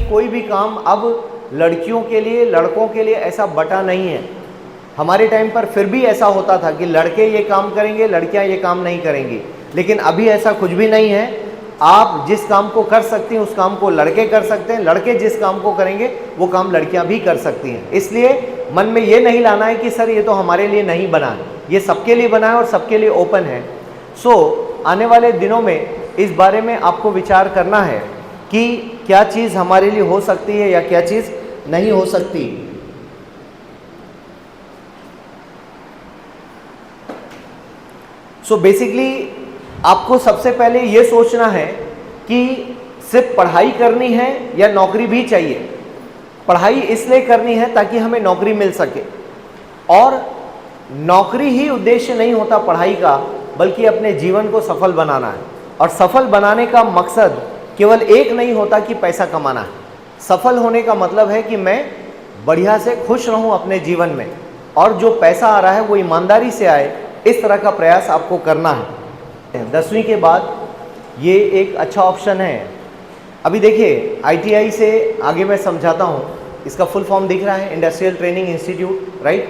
कोई भी काम अब लड़कियों के लिए लड़कों के लिए ऐसा बटा नहीं है। हमारे टाइम पर फिर भी ऐसा होता था कि लड़के ये काम करेंगे, लड़कियां ये काम नहीं करेंगी, लेकिन अभी ऐसा कुछ भी नहीं है। आप जिस काम को कर सकती हैं उस काम को लड़के कर सकते हैं, लड़के जिस काम को करेंगे वो काम लड़कियां भी कर सकती हैं। इसलिए मन में ये नहीं लाना है कि सर ये तो हमारे लिए नहीं बना है, ये सबके लिए बना है और सबके लिए ओपन है। आने वाले दिनों में इस बारे में आपको विचार करना है कि क्या चीज़ हमारे लिए हो सकती है या क्या चीज़ नहीं हो सकती। बेसिकली आपको सबसे पहले ये सोचना है कि सिर्फ पढ़ाई करनी है या नौकरी भी चाहिए। पढ़ाई इसलिए करनी है ताकि हमें नौकरी मिल सके, और नौकरी ही उद्देश्य नहीं होता पढ़ाई का, बल्कि अपने जीवन को सफल बनाना है। और सफल बनाने का मकसद केवल एक नहीं होता कि पैसा कमाना है। सफल होने का मतलब है कि मैं बढ़िया से खुश रहूं अपने जीवन में, और जो पैसा आ रहा है वो ईमानदारी से आए, इस तरह का प्रयास आपको करना है। 10वीं के बाद ये एक अच्छा ऑप्शन है। अभी देखिए ITI से आगे मैं समझाता हूँ। इसका फुल फॉर्म दिख रहा है, इंडस्ट्रियल ट्रेनिंग इंस्टीट्यूट, राइट।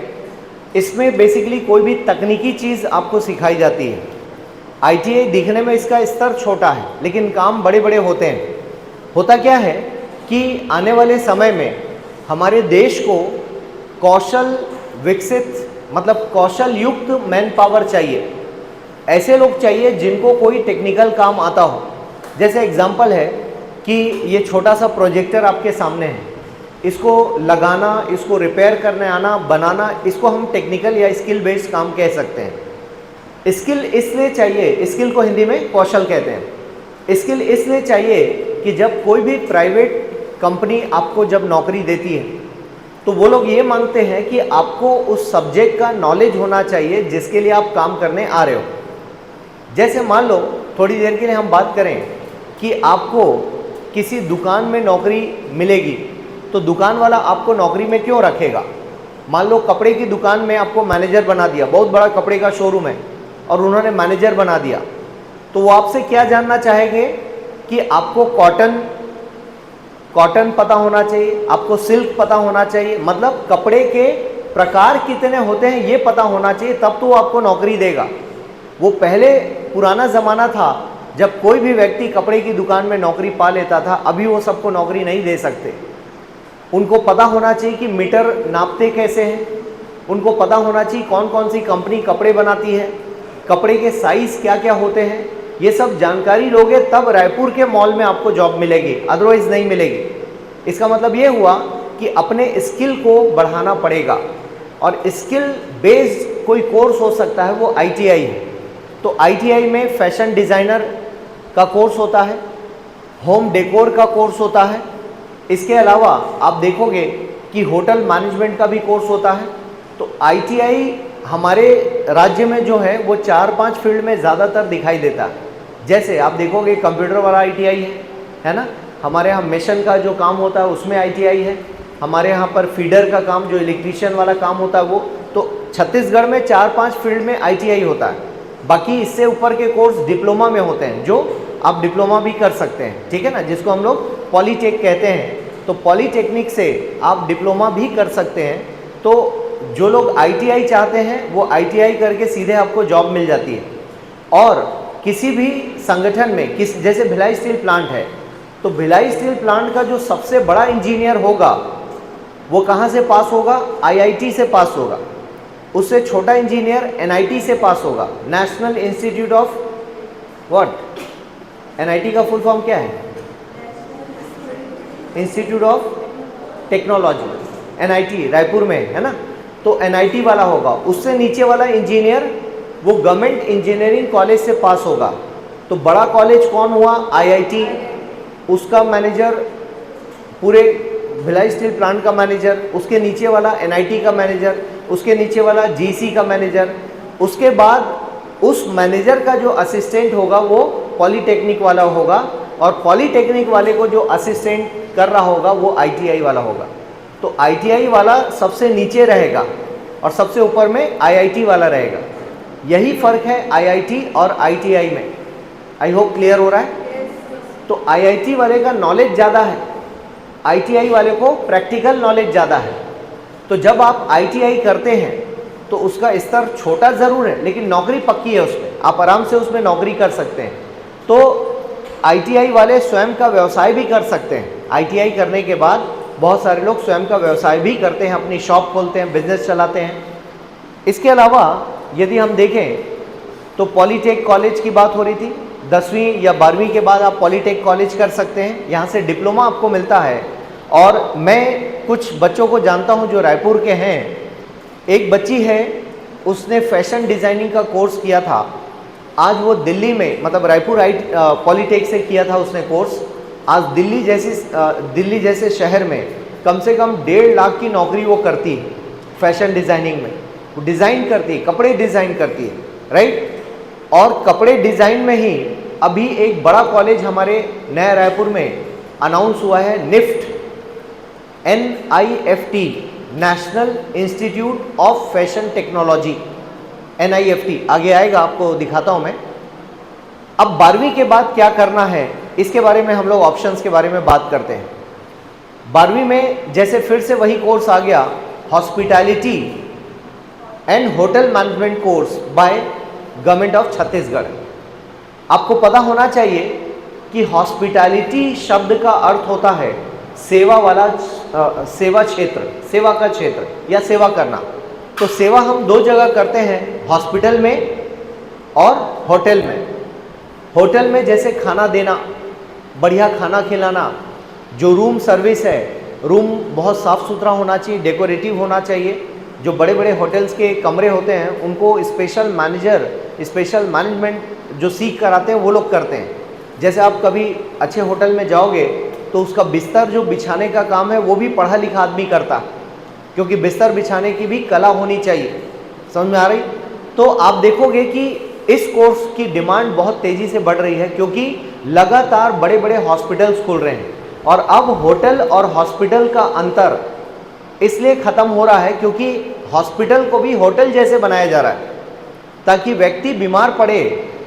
इसमें बेसिकली कोई भी तकनीकी चीज़ आपको सिखाई जाती है। ITI दिखने में इसका स्तर छोटा है, लेकिन काम बड़े बड़े होते हैं। होता क्या है कि आने वाले समय में हमारे देश को कौशल विकसित, मतलब कौशल युक्त मैन पावर चाहिए। ऐसे लोग चाहिए जिनको कोई टेक्निकल काम आता हो। जैसे एग्जांपल है कि ये छोटा सा प्रोजेक्टर आपके सामने है, इसको लगाना, इसको रिपेयर करने आना, बनाना, इसको हम टेक्निकल या स्किल बेस्ड काम कह सकते हैं। स्किल इसलिए चाहिए, स्किल को हिंदी में कौशल कहते हैं। स्किल इसलिए चाहिए कि जब कोई भी प्राइवेट कंपनी आपको जब नौकरी देती है तो वो लोग ये मांगते हैं कि आपको उस सब्जेक्ट का नॉलेज होना चाहिए जिसके लिए आप काम करने आ रहे हो। जैसे मान लो थोड़ी देर के लिए हम बात करें कि आपको किसी दुकान में नौकरी मिलेगी, तो दुकान वाला आपको नौकरी में क्यों रखेगा। मान लो कपड़े की दुकान में आपको मैनेजर बना दिया, बहुत बड़ा कपड़े का शोरूम है और उन्होंने मैनेजर बना दिया, तो वो आपसे क्या जानना चाहेंगे कि आपको कॉटन पता होना चाहिए, आपको सिल्क पता होना चाहिए, मतलब कपड़े के प्रकार कितने होते हैं ये पता होना चाहिए, तब तो वो आपको नौकरी देगा। वो पहले पुराना ज़माना था जब कोई भी व्यक्ति कपड़े की दुकान में नौकरी पा लेता था। अभी वो सबको नौकरी नहीं दे सकते। उनको पता होना चाहिए कि मीटर नापते कैसे हैं, उनको पता होना चाहिए कौन कौन सी कंपनी कपड़े बनाती है, कपड़े के साइज़ क्या क्या होते हैं। ये सब जानकारी लोगे तब रायपुर के मॉल में आपको जॉब मिलेगी, अदरवाइज़ नहीं मिलेगी। इसका मतलब ये हुआ कि अपने स्किल को बढ़ाना पड़ेगा, और स्किल बेस्ड कोई कोर्स हो सकता है, वो ITI है। तो ITI में फैशन डिज़ाइनर का कोर्स होता है, होम डेकोर का कोर्स होता है। इसके अलावा आप देखोगे कि होटल मैनेजमेंट का भी कोर्स होता है। तो ITI हमारे राज्य में जो है वो 4-5 फील्ड में ज़्यादातर दिखाई देता है। जैसे आप देखोगे कंप्यूटर वाला ITI है ना, हमारे यहाँ मेशन का जो काम होता है उसमें ITI है, हमारे यहाँ पर फीडर का काम जो इलेक्ट्रीशियन वाला काम होता है वो। तो छत्तीसगढ़ में 4-5 फील्ड में ITI होता है। बाकी इससे ऊपर के कोर्स डिप्लोमा में होते हैं, जो आप डिप्लोमा भी कर सकते हैं, ठीक है ना, जिसको हम लोग पॉलीटेक कहते हैं। तो पॉलीटेक्निक से आप डिप्लोमा भी कर सकते हैं। तो जो लोग ITI चाहते हैं वो ITI करके सीधे आपको जॉब मिल जाती है। और किसी भी संगठन में जैसे भिलाई स्टील प्लांट है, तो भिलाई स्टील प्लांट का जो सबसे बड़ा इंजीनियर होगा वो कहाँ से पास होगा, IIT से पास होगा। उससे छोटा इंजीनियर NIT से पास होगा, national institute of what. NIT का फुल फॉर्म क्या है, institute of technology, NIT Raipur में है ना। तो NIT वाला होगा। उससे नीचे वाला इंजीनियर वो गवर्नमेंट इंजीनियरिंग कॉलेज से पास होगा। तो बड़ा कॉलेज कौन हुआ, IIT, उसका मैनेजर पूरे भिलाई स्टील प्लांट का मैनेजर, उसके नीचे वाला NIT का मैनेजर, उसके नीचे वाला GC का मैनेजर, उसके बाद उस मैनेजर का जो असिस्टेंट होगा वो पॉलीटेक्निक वाला होगा, और पॉलीटेक्निक वाले को जो असिस्टेंट कर रहा होगा वो ITI वाला होगा। तो ITI वाला सबसे नीचे रहेगा और सबसे ऊपर में IIT वाला रहेगा। यही फ़र्क है IIT और ITI में। आई होप क्लियर हो रहा है। तो IIT वाले का नॉलेज ज़्यादा है, ITI वाले को प्रैक्टिकल नॉलेज ज़्यादा है। तो जब आप ITI करते हैं तो उसका स्तर छोटा ज़रूर है, लेकिन नौकरी पक्की है उसमें, आप आराम से उसमें नौकरी कर सकते हैं। तो ITI वाले स्वयं का व्यवसाय भी कर सकते हैं। ITI करने के बाद बहुत सारे लोग स्वयं का व्यवसाय भी करते हैं, अपनी शॉप खोलते हैं, बिजनेस चलाते हैं। इसके अलावा यदि हम देखें तो पॉलीटेक कॉलेज की बात हो रही थी, 10वीं या 12वीं के बाद आप पॉलीटेक कॉलेज कर सकते हैं, यहाँ से डिप्लोमा आपको मिलता है। और मैं कुछ बच्चों को जानता हूँ जो रायपुर के हैं। एक बच्ची है, उसने फैशन डिज़ाइनिंग का कोर्स किया था, आज वो दिल्ली में, मतलब रायपुर पॉलीटेक से किया था उसने कोर्स, आज दिल्ली जैसे शहर में कम से कम 1.5 लाख की नौकरी वो करती है फैशन डिज़ाइनिंग में। वो डिज़ाइन करती है, कपड़े डिज़ाइन करती है, राइट। और कपड़े डिज़ाइन में ही अभी एक बड़ा कॉलेज हमारे नया रायपुर में अनाउंस हुआ है, NIFT, NIFT, national institute of fashion technology, NIFT, आगे आएगा, आपको दिखाता हूँ मैं। अब 12वीं के बाद क्या करना है इसके बारे में हम लोग ऑप्शंस के बारे में बात करते हैं। 12वीं में जैसे फिर से वही कोर्स आ गया, hospitality and hotel management course by government of Chhattisgarh. आपको पता होना चाहिए कि हॉस्पिटैलिटी शब्द का अर्थ होता है सेवा वाला, सेवा क्षेत्र, सेवा का क्षेत्र या सेवा करना। तो सेवा हम 2 जगह करते हैं, हॉस्पिटल में और होटल में। होटल में जैसे खाना देना, बढ़िया खाना खिलाना, जो रूम सर्विस है, रूम बहुत साफ़ सुथरा होना चाहिए, डेकोरेटिव होना चाहिए। जो बड़े बड़े होटल्स के कमरे होते हैं उनको स्पेशल मैनेजमेंट जो सीख कर आते हैं वो लोग करते हैं। जैसे आप कभी अच्छे होटल में जाओगे तो उसका बिस्तर जो बिछाने का काम है वो भी पढ़ा लिखा आदमी करता, क्योंकि बिस्तर बिछाने की भी कला होनी चाहिए। समझ में आ रही? तो आप देखोगे कि इस कोर्स की डिमांड बहुत तेज़ी से बढ़ रही है, क्योंकि लगातार बड़े बड़े हॉस्पिटल्स खुल रहे हैं। और अब होटल और हॉस्पिटल का अंतर इसलिए ख़त्म हो रहा है क्योंकि हॉस्पिटल को भी होटल जैसे बनाया जा रहा है, ताकि व्यक्ति बीमार पड़े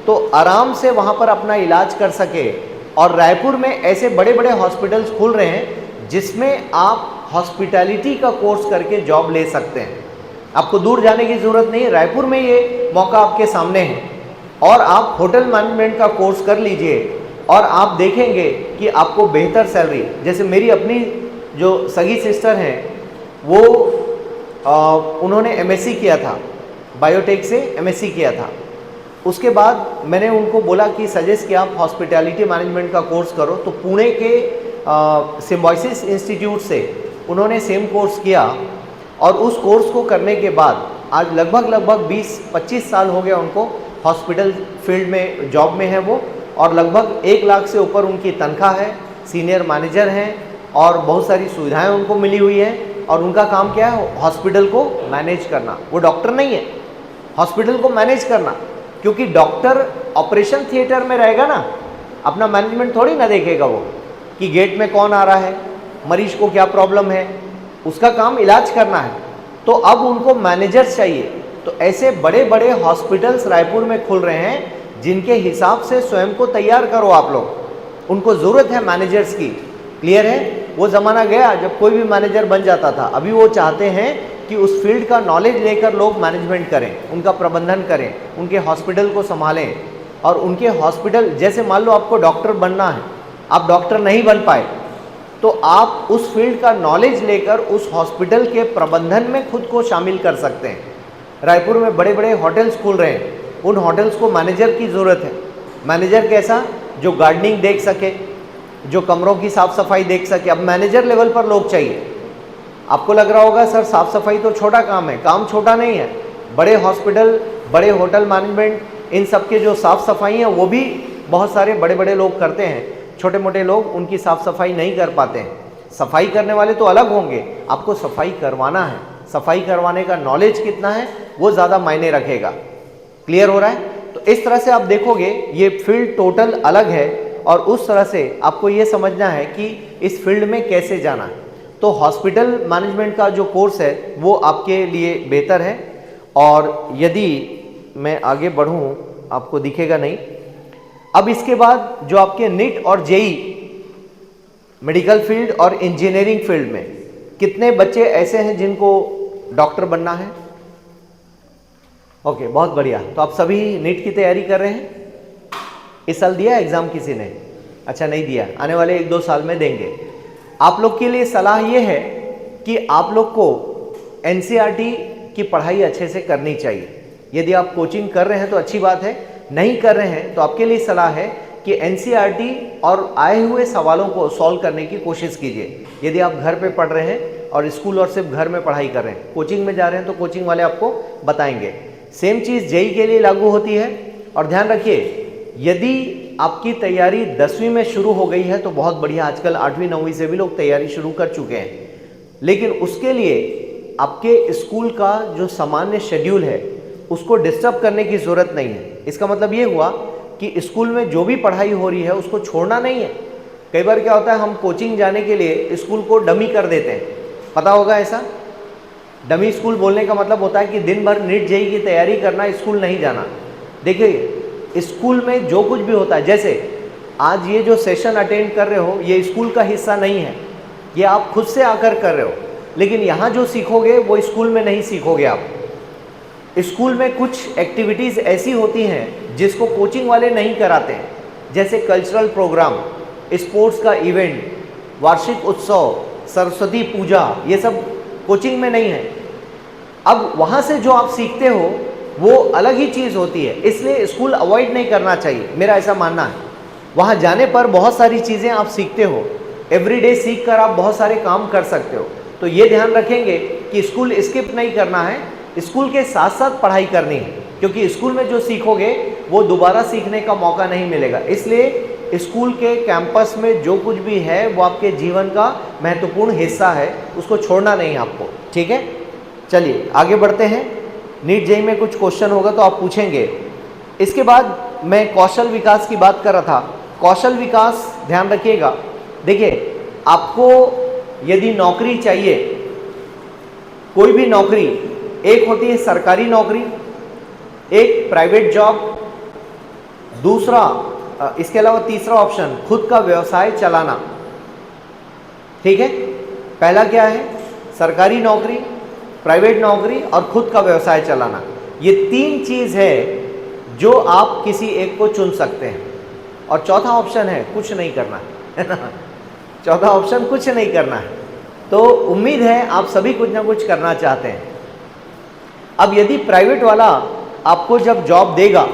तो आराम से वहाँ पर अपना इलाज कर सके। और रायपुर में ऐसे बड़े बड़े हॉस्पिटल्स खुल रहे हैं जिसमें आप हॉस्पिटैलिटी का कोर्स करके जॉब ले सकते हैं। आपको दूर जाने की ज़रूरत नहीं है, रायपुर में ये मौका आपके सामने है। और आप होटल मैनेजमेंट का कोर्स कर लीजिए और आप देखेंगे कि आपको बेहतर सैलरी, जैसे मेरी अपनी जो सगी सिस्टर हैं वो उन्होंने MSc किया था, बायोटेक से MSc किया था। उसके बाद मैंने उनको बोला कि सजेस्ट किया आप हॉस्पिटैलिटी मैनेजमेंट का कोर्स करो, तो पुणे के सिम्बायोसिस इंस्टीट्यूट से उन्होंने सेम कोर्स किया। और उस कोर्स को करने के बाद आज लगभग 20-25 साल हो गया उनको हॉस्पिटल फील्ड में जॉब में है वो, और लगभग 1 लाख से ऊपर उनकी तनख्वाह है, सीनियर मैनेजर हैं और बहुत सारी सुविधाएं उनको मिली हुई हैं। और उनका काम क्या है? हॉस्पिटल को मैनेज करना। वो डॉक्टर नहीं है, हॉस्पिटल को मैनेज करना, क्योंकि डॉक्टर ऑपरेशन थिएटर में रहेगा ना, अपना मैनेजमेंट थोड़ी ना देखेगा वो कि गेट में कौन आ रहा है, मरीज को क्या प्रॉब्लम है, उसका काम इलाज करना है। तो अब उनको मैनेजर्स चाहिए। तो ऐसे बड़े बड़े हॉस्पिटल्स रायपुर में खुल रहे हैं जिनके हिसाब से स्वयं को तैयार करो आप लोग। उनको ज़रूरत है मैनेजर्स की। क्लियर है? वो ज़माना गया जब कोई भी मैनेजर बन जाता था। अभी वो चाहते हैं कि उस फील्ड का नॉलेज लेकर लोग मैनेजमेंट करें, उनका प्रबंधन करें, उनके हॉस्पिटल को संभालें। और उनके हॉस्पिटल, जैसे मान लो आपको डॉक्टर बनना है, आप डॉक्टर नहीं बन पाए, तो आप उस फील्ड का नॉलेज लेकर उस हॉस्पिटल के प्रबंधन में खुद को शामिल कर सकते हैं। रायपुर में बड़े बड़े होटल्स खुल रहे हैं, उन होटल्स को मैनेजर की ज़रूरत है। मैनेजर कैसा? जो गार्डनिंग देख सके, जो कमरों की साफ़ सफाई देख सके। अब मैनेजर लेवल पर लोग चाहिए। आपको लग रहा होगा सर साफ़ सफाई तो छोटा काम है, काम छोटा नहीं है। बड़े हॉस्पिटल, बड़े होटल मैनेजमेंट, इन सब के जो साफ़ सफाई हैं वो भी बहुत सारे बड़े बड़े लोग करते हैं। छोटे मोटे लोग उनकी साफ़ सफाई नहीं कर पाते हैं। सफाई करने वाले तो अलग होंगे, आपको सफाई करवाना है। सफाई करवाने का नॉलेज कितना है वो ज़्यादा मायने रखेगा। क्लियर हो रहा है? तो इस तरह से आप देखोगे ये फील्ड टोटल अलग है, और उस तरह से आपको ये समझना है कि इस फील्ड में कैसे जाना है। तो हॉस्पिटल मैनेजमेंट का जो कोर्स है वो आपके लिए बेहतर है। और यदि मैं आगे बढ़ूं, आपको दिखेगा नहीं। अब इसके बाद जो आपके नीट और जेई, मेडिकल फील्ड और इंजीनियरिंग फील्ड में कितने बच्चे ऐसे हैं जिनको डॉक्टर बनना है? ओके, बहुत बढ़िया। तो आप सभी नीट की तैयारी कर रहे हैं? इस साल दिया एग्जाम किसी ने? अच्छा, नहीं दिया, आने वाले 1-2 साल में देंगे। आप लोग के लिए सलाह ये है कि आप लोग को एनसीईआरटी की पढ़ाई अच्छे से करनी चाहिए। यदि आप कोचिंग कर रहे हैं तो अच्छी बात है, नहीं कर रहे हैं तो आपके लिए सलाह है कि एनसीईआरटी और आए हुए सवालों को सॉल्व करने की कोशिश कीजिए। यदि आप घर पे पढ़ रहे हैं और स्कूल और सिर्फ घर में पढ़ाई कर रहे हैं, कोचिंग में जा रहे हैं तो कोचिंग वाले आपको बताएंगे। सेम चीज़ जेईई के लिए लागू होती है। और ध्यान रखिए, यदि आपकी तैयारी 10वीं में शुरू हो गई है तो बहुत बढ़िया, आजकल 8वीं 9वीं से भी लोग तैयारी शुरू कर चुके हैं। लेकिन उसके लिए आपके स्कूल का जो सामान्य शेड्यूल है उसको डिस्टर्ब करने की ज़रूरत नहीं है। इसका मतलब ये हुआ कि स्कूल में जो भी पढ़ाई हो रही है उसको छोड़ना नहीं है। कई बार क्या होता है, हम कोचिंग जाने के लिए स्कूल को डमी कर देते हैं, पता होगा ऐसा। डमी स्कूल बोलने का मतलब होता है कि दिन भर नीट जेईई की तैयारी करना, स्कूल नहीं जाना। देखिए, स्कूल में जो कुछ भी होता है, जैसे आज ये जो सेशन अटेंड कर रहे हो ये स्कूल का हिस्सा नहीं है, ये आप खुद से आकर कर रहे हो। लेकिन यहाँ जो सीखोगे वो स्कूल में नहीं सीखोगे आप। स्कूल में कुछ एक्टिविटीज़ ऐसी होती हैं जिसको कोचिंग वाले नहीं कराते हैं, जैसे कल्चरल प्रोग्राम, स्पोर्ट्स का इवेंट, वार्षिक उत्सव, सरस्वती पूजा, ये सब कोचिंग में नहीं है। अब वहाँ से जो आप सीखते हो वो अलग ही चीज़ होती है, इसलिए स्कूल अवॉइड नहीं करना चाहिए, मेरा ऐसा मानना है। वहाँ जाने पर बहुत सारी चीज़ें आप सीखते हो, एवरीडे सीख कर आप बहुत सारे काम कर सकते हो। तो ये ध्यान रखेंगे कि स्कूल स्किप नहीं करना है, स्कूल के साथ साथ पढ़ाई करनी है, क्योंकि स्कूल में जो सीखोगे वो दोबारा सीखने का मौका नहीं मिलेगा। इसलिए स्कूल के कैंपस में जो कुछ भी है वो आपके जीवन का महत्वपूर्ण हिस्सा है, उसको छोड़ना नहीं आपको, ठीक है। चलिए आगे बढ़ते हैं। नीट जेईई में कुछ क्वेश्चन होगा तो आप पूछेंगे। इसके बाद मैं कौशल विकास की बात कर रहा था। कौशल विकास ध्यान रखिएगा। देखिए, आपको यदि नौकरी चाहिए, कोई भी नौकरी, एक होती है सरकारी नौकरी, एक प्राइवेट जॉब, दूसरा इसके अलावा तीसरा ऑप्शन खुद का व्यवसाय चलाना, ठीक है। पहला क्या है? सरकारी नौकरी, प्राइवेट नौकरी और खुद का व्यवसाय चलाना। ये 3 चीज़ है जो आप किसी एक को चुन सकते हैं। और चौथा ऑप्शन है कुछ नहीं करना है ना। चौथा ऑप्शन कुछ नहीं करना है। तो उम्मीद है आप सभी कुछ ना कुछ करना चाहते हैं। अब यदि प्राइवेट वाला आपको जब जॉब देगा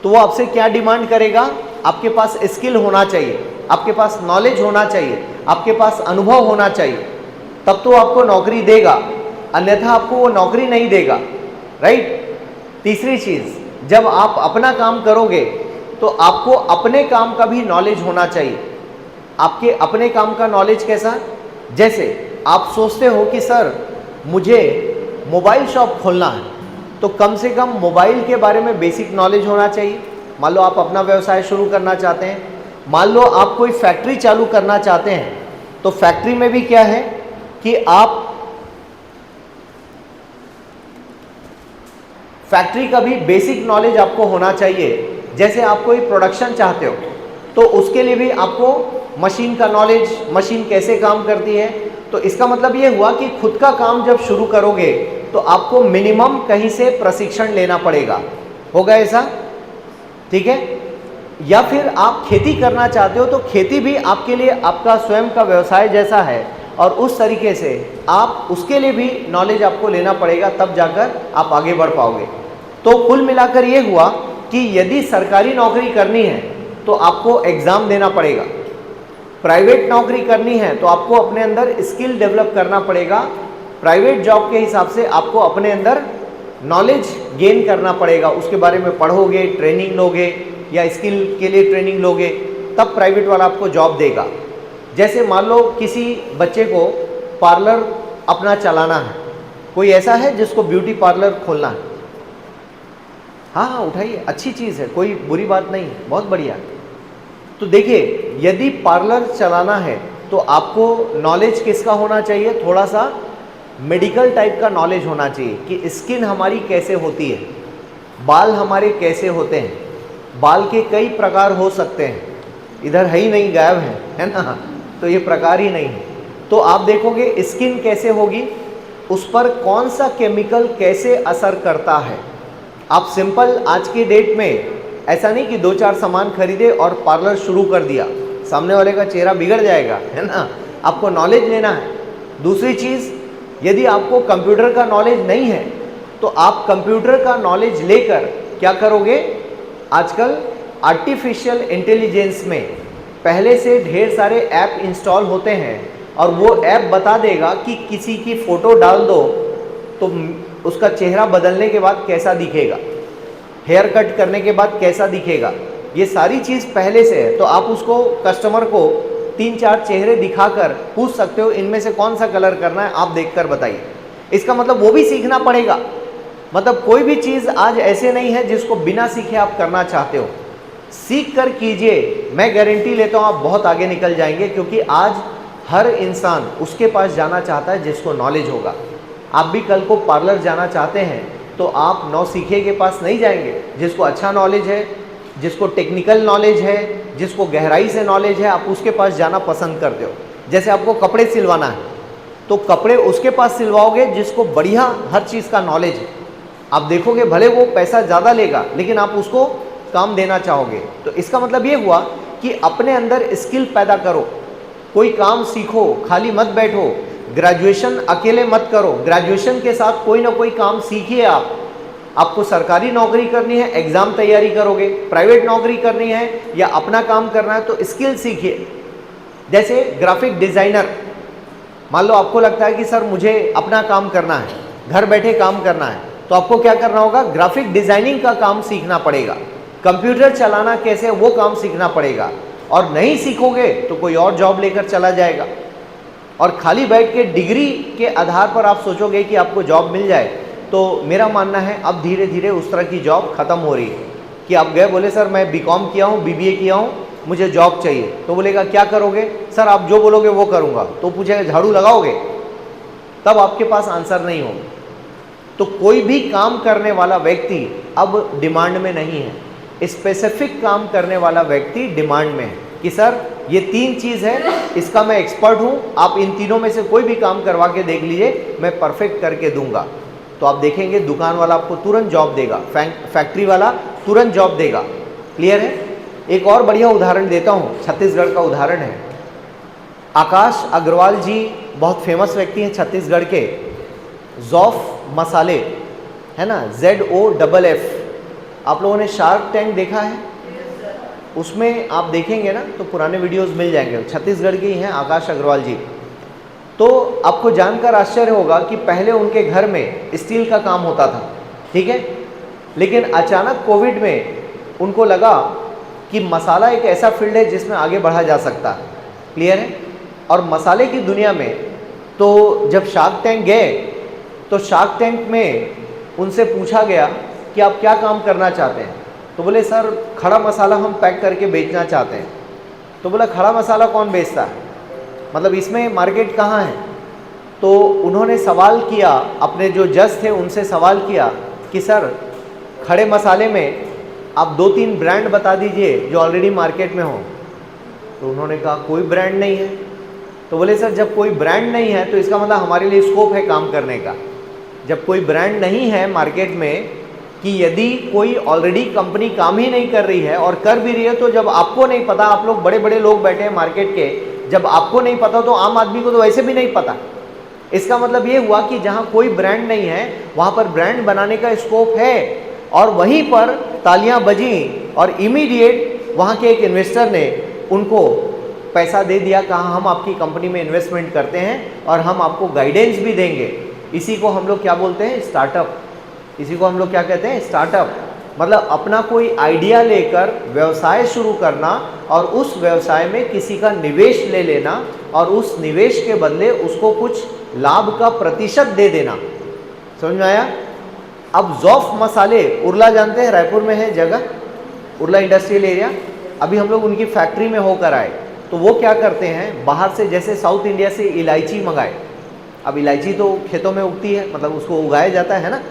तो वो आपसे क्या डिमांड करेगा? आपके पास स्किल होना चाहिए, आपके पास नॉलेज होना चाहिए, आपके पास अनुभव होना चाहिए, तब तो आपको नौकरी देगा, अन्यथा आपको वो नौकरी नहीं देगा, राइट। तीसरी चीज़, जब आप अपना काम करोगे तो आपको अपने काम का भी नॉलेज होना चाहिए। आपके अपने काम का नॉलेज कैसा? जैसे आप सोचते हो कि सर मुझे मोबाइल शॉप खोलना है, तो कम से कम मोबाइल के बारे में बेसिक नॉलेज होना चाहिए। मान लो आप अपना व्यवसाय शुरू करना चाहते हैं, मान लो आप कोई फैक्ट्री चालू करना चाहते हैं, तो फैक्ट्री में भी क्या है कि आप फैक्ट्री का भी बेसिक नॉलेज आपको होना चाहिए। जैसे आप कोई प्रोडक्शन चाहते हो तो उसके लिए भी आपको मशीन का नॉलेज, मशीन कैसे काम करती है। तो इसका मतलब ये हुआ कि खुद का काम जब शुरू करोगे तो आपको मिनिमम कहीं से प्रशिक्षण लेना पड़ेगा, होगा ऐसा, ठीक है। या फिर आप खेती करना चाहते हो तो खेती भी आपके लिए आपका स्वयं का व्यवसाय जैसा है, और उस तरीके से आप उसके लिए भी नॉलेज आपको लेना पड़ेगा, तब जाकर आप आगे बढ़ पाओगे। तो कुल मिलाकर ये हुआ कि यदि सरकारी नौकरी करनी है तो आपको एग्ज़ाम देना पड़ेगा, प्राइवेट नौकरी करनी है तो आपको अपने अंदर स्किल डेवलप करना पड़ेगा, प्राइवेट जॉब के हिसाब से आपको अपने अंदर नॉलेज गेन करना पड़ेगा, उसके बारे में पढ़ोगे, ट्रेनिंग लोगे या स्किल के लिए ट्रेनिंग लोगे, तब प्राइवेट वाला आपको जॉब देगा। जैसे मान लो किसी बच्चे को पार्लर अपना चलाना है, कोई ऐसा है जिसको ब्यूटी पार्लर खोलना है? हाँ, उठाइए, अच्छी चीज़ है, कोई बुरी बात नहीं, बहुत बढ़िया। तो देखिए, यदि पार्लर चलाना है तो आपको नॉलेज किसका होना चाहिए? थोड़ा सा मेडिकल टाइप का नॉलेज होना चाहिए कि स्किन हमारी कैसे होती है, बाल हमारे कैसे होते हैं, बाल के कई प्रकार हो सकते हैं, इधर है ही नहीं, गायब है ना। तो ये प्रकार ही नहीं है। तो आप देखोगे स्किन कैसे होगी, उस पर कौन सा केमिकल कैसे असर करता है। आप सिंपल आज की डेट में ऐसा नहीं कि 2-4 सामान खरीदे और पार्लर शुरू कर दिया, सामने वाले का चेहरा बिगड़ जाएगा, है ना। आपको नॉलेज लेना है। दूसरी चीज़, यदि आपको कंप्यूटर का नॉलेज नहीं है तो आप कंप्यूटर का नॉलेज लेकर क्या करोगे, आजकल आर्टिफिशियल इंटेलिजेंस में पहले से ढेर सारे ऐप इंस्टॉल होते हैं और वो ऐप बता देगा कि किसी की फ़ोटो डाल दो तो उसका चेहरा बदलने के बाद कैसा दिखेगा, हेयर कट करने के बाद कैसा दिखेगा। ये सारी चीज़ पहले से है। तो आप उसको कस्टमर को 3-4 चेहरे दिखाकर पूछ सकते हो इनमें से कौन सा कलर करना है, आप देखकर बताइए। इसका मतलब वो भी सीखना पड़ेगा। मतलब कोई भी चीज़ आज ऐसे नहीं है जिसको बिना सीखे आप करना चाहते हो, सीख कर कीजिए। मैं गारंटी लेता हूँ आप बहुत आगे निकल जाएंगे, क्योंकि आज हर इंसान उसके पास जाना चाहता है जिसको नॉलेज होगा। आप भी कल को पार्लर जाना चाहते हैं तो आप नौसीखे के पास नहीं जाएंगे, जिसको अच्छा नॉलेज है, जिसको टेक्निकल नॉलेज है, जिसको गहराई से नॉलेज है, आप उसके पास जाना पसंद करते हो। जैसे आपको कपड़े सिलवाना है तो कपड़े उसके पास सिलवाओगे जिसको बढ़िया हर चीज़ का नॉलेज है। आप देखोगे भले वो पैसा ज़्यादा लेगा लेकिन आप उसको काम देना चाहोगे। तो इसका मतलब ये हुआ कि अपने अंदर स्किल पैदा करो, कोई काम सीखो, खाली मत बैठो। ग्रेजुएशन अकेले मत करो, ग्रेजुएशन के साथ कोई ना कोई काम सीखिए। आपको सरकारी नौकरी करनी है, एग्ज़ाम तैयारी करोगे, प्राइवेट नौकरी करनी है या अपना काम करना है तो स्किल सीखिए। जैसे ग्राफिक डिज़ाइनर, मान लो आपको लगता है कि सर मुझे अपना काम करना है, घर बैठे काम करना है, तो आपको क्या करना होगा, ग्राफिक डिज़ाइनिंग का काम सीखना पड़ेगा। कंप्यूटर चलाना कैसे वो काम सीखना पड़ेगा। और नहीं सीखोगे तो कोई और जॉब लेकर चला जाएगा। और खाली बैठ के डिग्री के आधार पर आप सोचोगे कि आपको जॉब मिल जाए, तो मेरा मानना है अब धीरे धीरे उस तरह की जॉब ख़त्म हो रही है। कि आप गए बोले सर मैं बीकॉम किया हूँ, बीबीए किया हूँ, मुझे जॉब चाहिए, तो बोलेगा क्या करोगे, सर आप जो बोलोगे वो करूँगा। तो पूछेगा झाड़ू लगाओगे, तब आपके पास आंसर नहीं होगा। तो कोई भी काम करने वाला व्यक्ति अब डिमांड में नहीं है, स्पेसिफिक काम करने वाला व्यक्ति डिमांड में है कि सर ये 3 चीज़ है, इसका मैं एक्सपर्ट हूँ, आप इन तीनों में से कोई भी काम करवा के देख लीजिए, मैं परफेक्ट करके दूंगा। तो आप देखेंगे दुकान वाला आपको तुरंत जॉब देगा, फैक्ट्री वाला तुरंत जॉब देगा। क्लियर है। एक और बढ़िया उदाहरण देता हूँ, छत्तीसगढ़ का उदाहरण है। आकाश अग्रवाल जी बहुत फेमस व्यक्ति हैं छत्तीसगढ़ के, ज़ौफ़ मसाले, है ना, ZOFF। आप लोगों ने शार्क टैंक देखा है? उसमें आप देखेंगे ना तो पुराने वीडियोस मिल जाएंगे, छत्तीसगढ़ के ही हैं आकाश अग्रवाल जी। तो आपको जानकर आश्चर्य होगा कि पहले उनके घर में स्टील का काम होता था, ठीक है, लेकिन अचानक कोविड में उनको लगा कि मसाला एक ऐसा फील्ड है जिसमें आगे बढ़ा जा सकता है। क्लियर है। और मसाले की दुनिया में तो जब शार्क टैंक गए तो शार्क टैंक में उनसे पूछा गया कि आप क्या काम करना चाहते हैं, तो बोले सर खड़ा मसाला हम पैक करके बेचना चाहते हैं। तो बोला खड़ा मसाला कौन बेचता है, मतलब इसमें मार्केट कहाँ है। तो उन्होंने सवाल किया, अपने जो जज थे उनसे सवाल किया कि सर खड़े मसाले में आप 2-3 ब्रांड बता दीजिए जो ऑलरेडी मार्केट में हो। तो उन्होंने कहा कोई ब्रांड नहीं है। तो बोले सर जब कोई ब्रांड नहीं है तो इसका मतलब हमारे लिए स्कोप है काम करने का। जब कोई ब्रांड नहीं है मार्केट में, कि यदि कोई ऑलरेडी कंपनी काम ही नहीं कर रही है और कर भी रही है, तो जब आपको नहीं पता, आप लोग बड़े बड़े लोग बैठे हैं मार्केट के, जब आपको नहीं पता तो आम आदमी को तो वैसे भी नहीं पता। इसका मतलब ये हुआ कि जहाँ कोई ब्रांड नहीं है वहाँ पर ब्रांड बनाने का स्कोप है। और वहीं पर तालियां बजी और इमीडिएट वहाँ के एक इन्वेस्टर ने उनको पैसा दे दिया, कहा हम आपकी कंपनी में इन्वेस्टमेंट करते हैं और हम आपको गाइडेंस भी देंगे। इसी को हम लोग क्या बोलते हैं, स्टार्टअप। इसी को हम लोग क्या कहते हैं, स्टार्टअप। मतलब अपना कोई आइडिया लेकर व्यवसाय शुरू करना और उस व्यवसाय में किसी का निवेश ले लेना और उस निवेश के बदले उसको कुछ लाभ का प्रतिशत दे देना। समझ में आया। अब ज़ौफ़ मसाले, उरला जानते हैं, रायपुर में है जगह, उरला इंडस्ट्रियल एरिया। अभी हम लोग उनकी फैक्ट्री में होकर आए, तो वो क्या करते हैं, बाहर से जैसे साउथ इंडिया से इलायची मंगाए। अब इलायची तो खेतों में उगती है, मतलब उसको उगाया जाता है ना,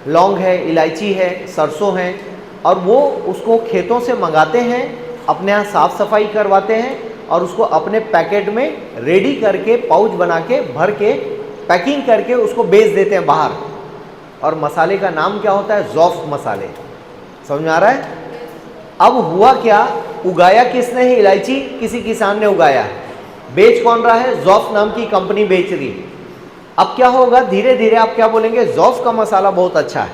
लौंग है, इलायची है, सरसों है, और वो उसको खेतों से मंगाते हैं, अपने यहाँ साफ़ सफाई करवाते हैं और उसको अपने पैकेट में रेडी करके पाउच बना के भर के पैकिंग करके उसको बेच देते हैं बाहर। और मसाले का नाम क्या होता है? ज़ौफ़ मसाले। समझ में आ रहा है? अब हुआ क्या, उगाया किसने है इलायची? किसी किसान ने उगाया है। बेच कौन रहा है? ज़ौफ़ नाम की कंपनी बेच रही है। अब क्या होगा, धीरे धीरे आप क्या बोलेंगे, ज़ौफ़ का मसाला बहुत अच्छा है,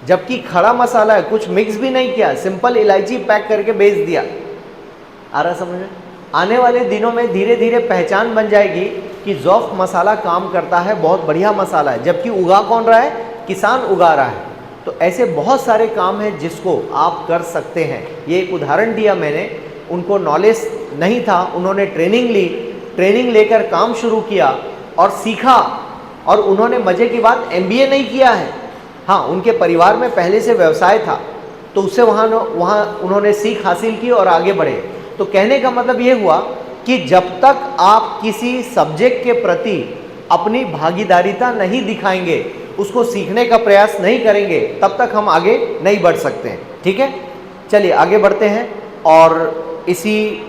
जबकि खड़ा मसाला है, कुछ मिक्स भी नहीं किया, सिंपल इलायची पैक करके बेच दिया। आ रहा समझ में? आने वाले दिनों में धीरे धीरे पहचान बन जाएगी कि ज़ौफ़ मसाला काम करता है, बहुत बढ़िया मसाला है, जबकि उगा कौन रहा है? किसान उगा रहा है। तो ऐसे बहुत सारे काम हैं जिसको आप कर सकते हैं। ये एक उदाहरण दिया मैंने, उनको नॉलेज नहीं था, उन्होंने ट्रेनिंग ली, ट्रेनिंग लेकर काम शुरू किया और सीखा। और उन्होंने मज़े की बात MBA नहीं किया है, हाँ उनके परिवार में पहले से व्यवसाय था, तो उससे वहाँ उन्होंने सीख हासिल की और आगे बढ़े। तो कहने का मतलब ये हुआ कि जब तक आप किसी सब्जेक्ट के प्रति अपनी भागीदारिता नहीं दिखाएंगे, उसको सीखने का प्रयास नहीं करेंगे, तब तक हम आगे नहीं बढ़ सकते हैं। ठीक है, चलिए आगे बढ़ते हैं। और इसी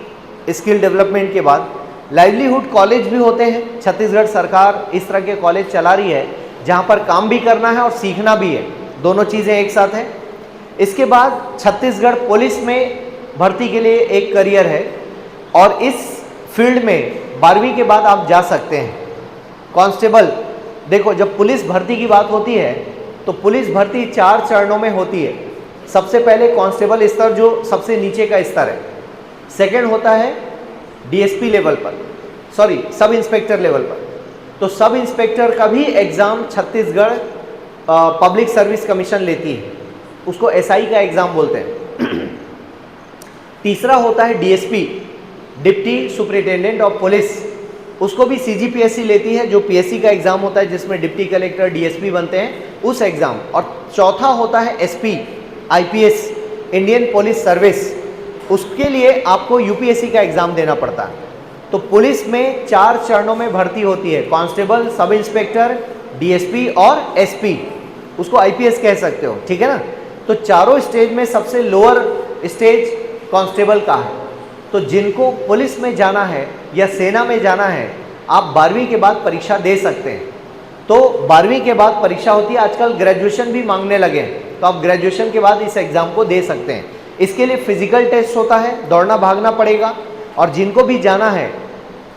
स्किल डेवलपमेंट के बाद लाइवलीहुड कॉलेज भी होते हैं। छत्तीसगढ़ सरकार इस तरह के कॉलेज चला रही है जहाँ पर काम भी करना है और सीखना भी है, दोनों चीज़ें एक साथ हैं। इसके बाद छत्तीसगढ़ पुलिस में भर्ती के लिए एक करियर है और इस फील्ड में 12वीं के बाद आप जा सकते हैं। कांस्टेबल, देखो जब पुलिस भर्ती की बात होती है तो पुलिस भर्ती 4 चरणों में होती है। सबसे पहले कांस्टेबल स्तर जो सबसे नीचे का स्तर है, सेकंड होता है DSP लेवल पर, सॉरी सब इंस्पेक्टर लेवल पर। तो सब इंस्पेक्टर का भी exam Chhattisgarh public service commission लेती है, उसको SI का एग्ज़ाम बोलते हैं। तीसरा होता है DSP, deputy superintendent of police, उसको भी CGPSC लेती है, जो PSC का एग्ज़ाम होता है जिसमें डिप्टी कलेक्टर DSP बनते हैं, उस एग्ज़ाम। और चौथा होता है SP IPS Indian police service, उसके लिए आपको UPSC का एग्ज़ाम देना पड़ता है। तो पुलिस में 4 चरणों में भर्ती होती है, कांस्टेबल, सब इंस्पेक्टर, DSP और SP, उसको IPS कह सकते हो, ठीक है ना। तो चारों स्टेज में सबसे लोअर स्टेज कांस्टेबल का है। तो जिनको पुलिस में जाना है या सेना में जाना है, आप 12वीं के बाद परीक्षा दे सकते हैं। तो 12वीं के बाद परीक्षा होती है, आजकल ग्रेजुएशन भी मांगने लगे हैं, तो आप ग्रेजुएशन के बाद इस एग्ज़ाम को दे सकते हैं। इसके लिए फिजिकल टेस्ट होता है, दौड़ना भागना पड़ेगा। और जिनको भी जाना है,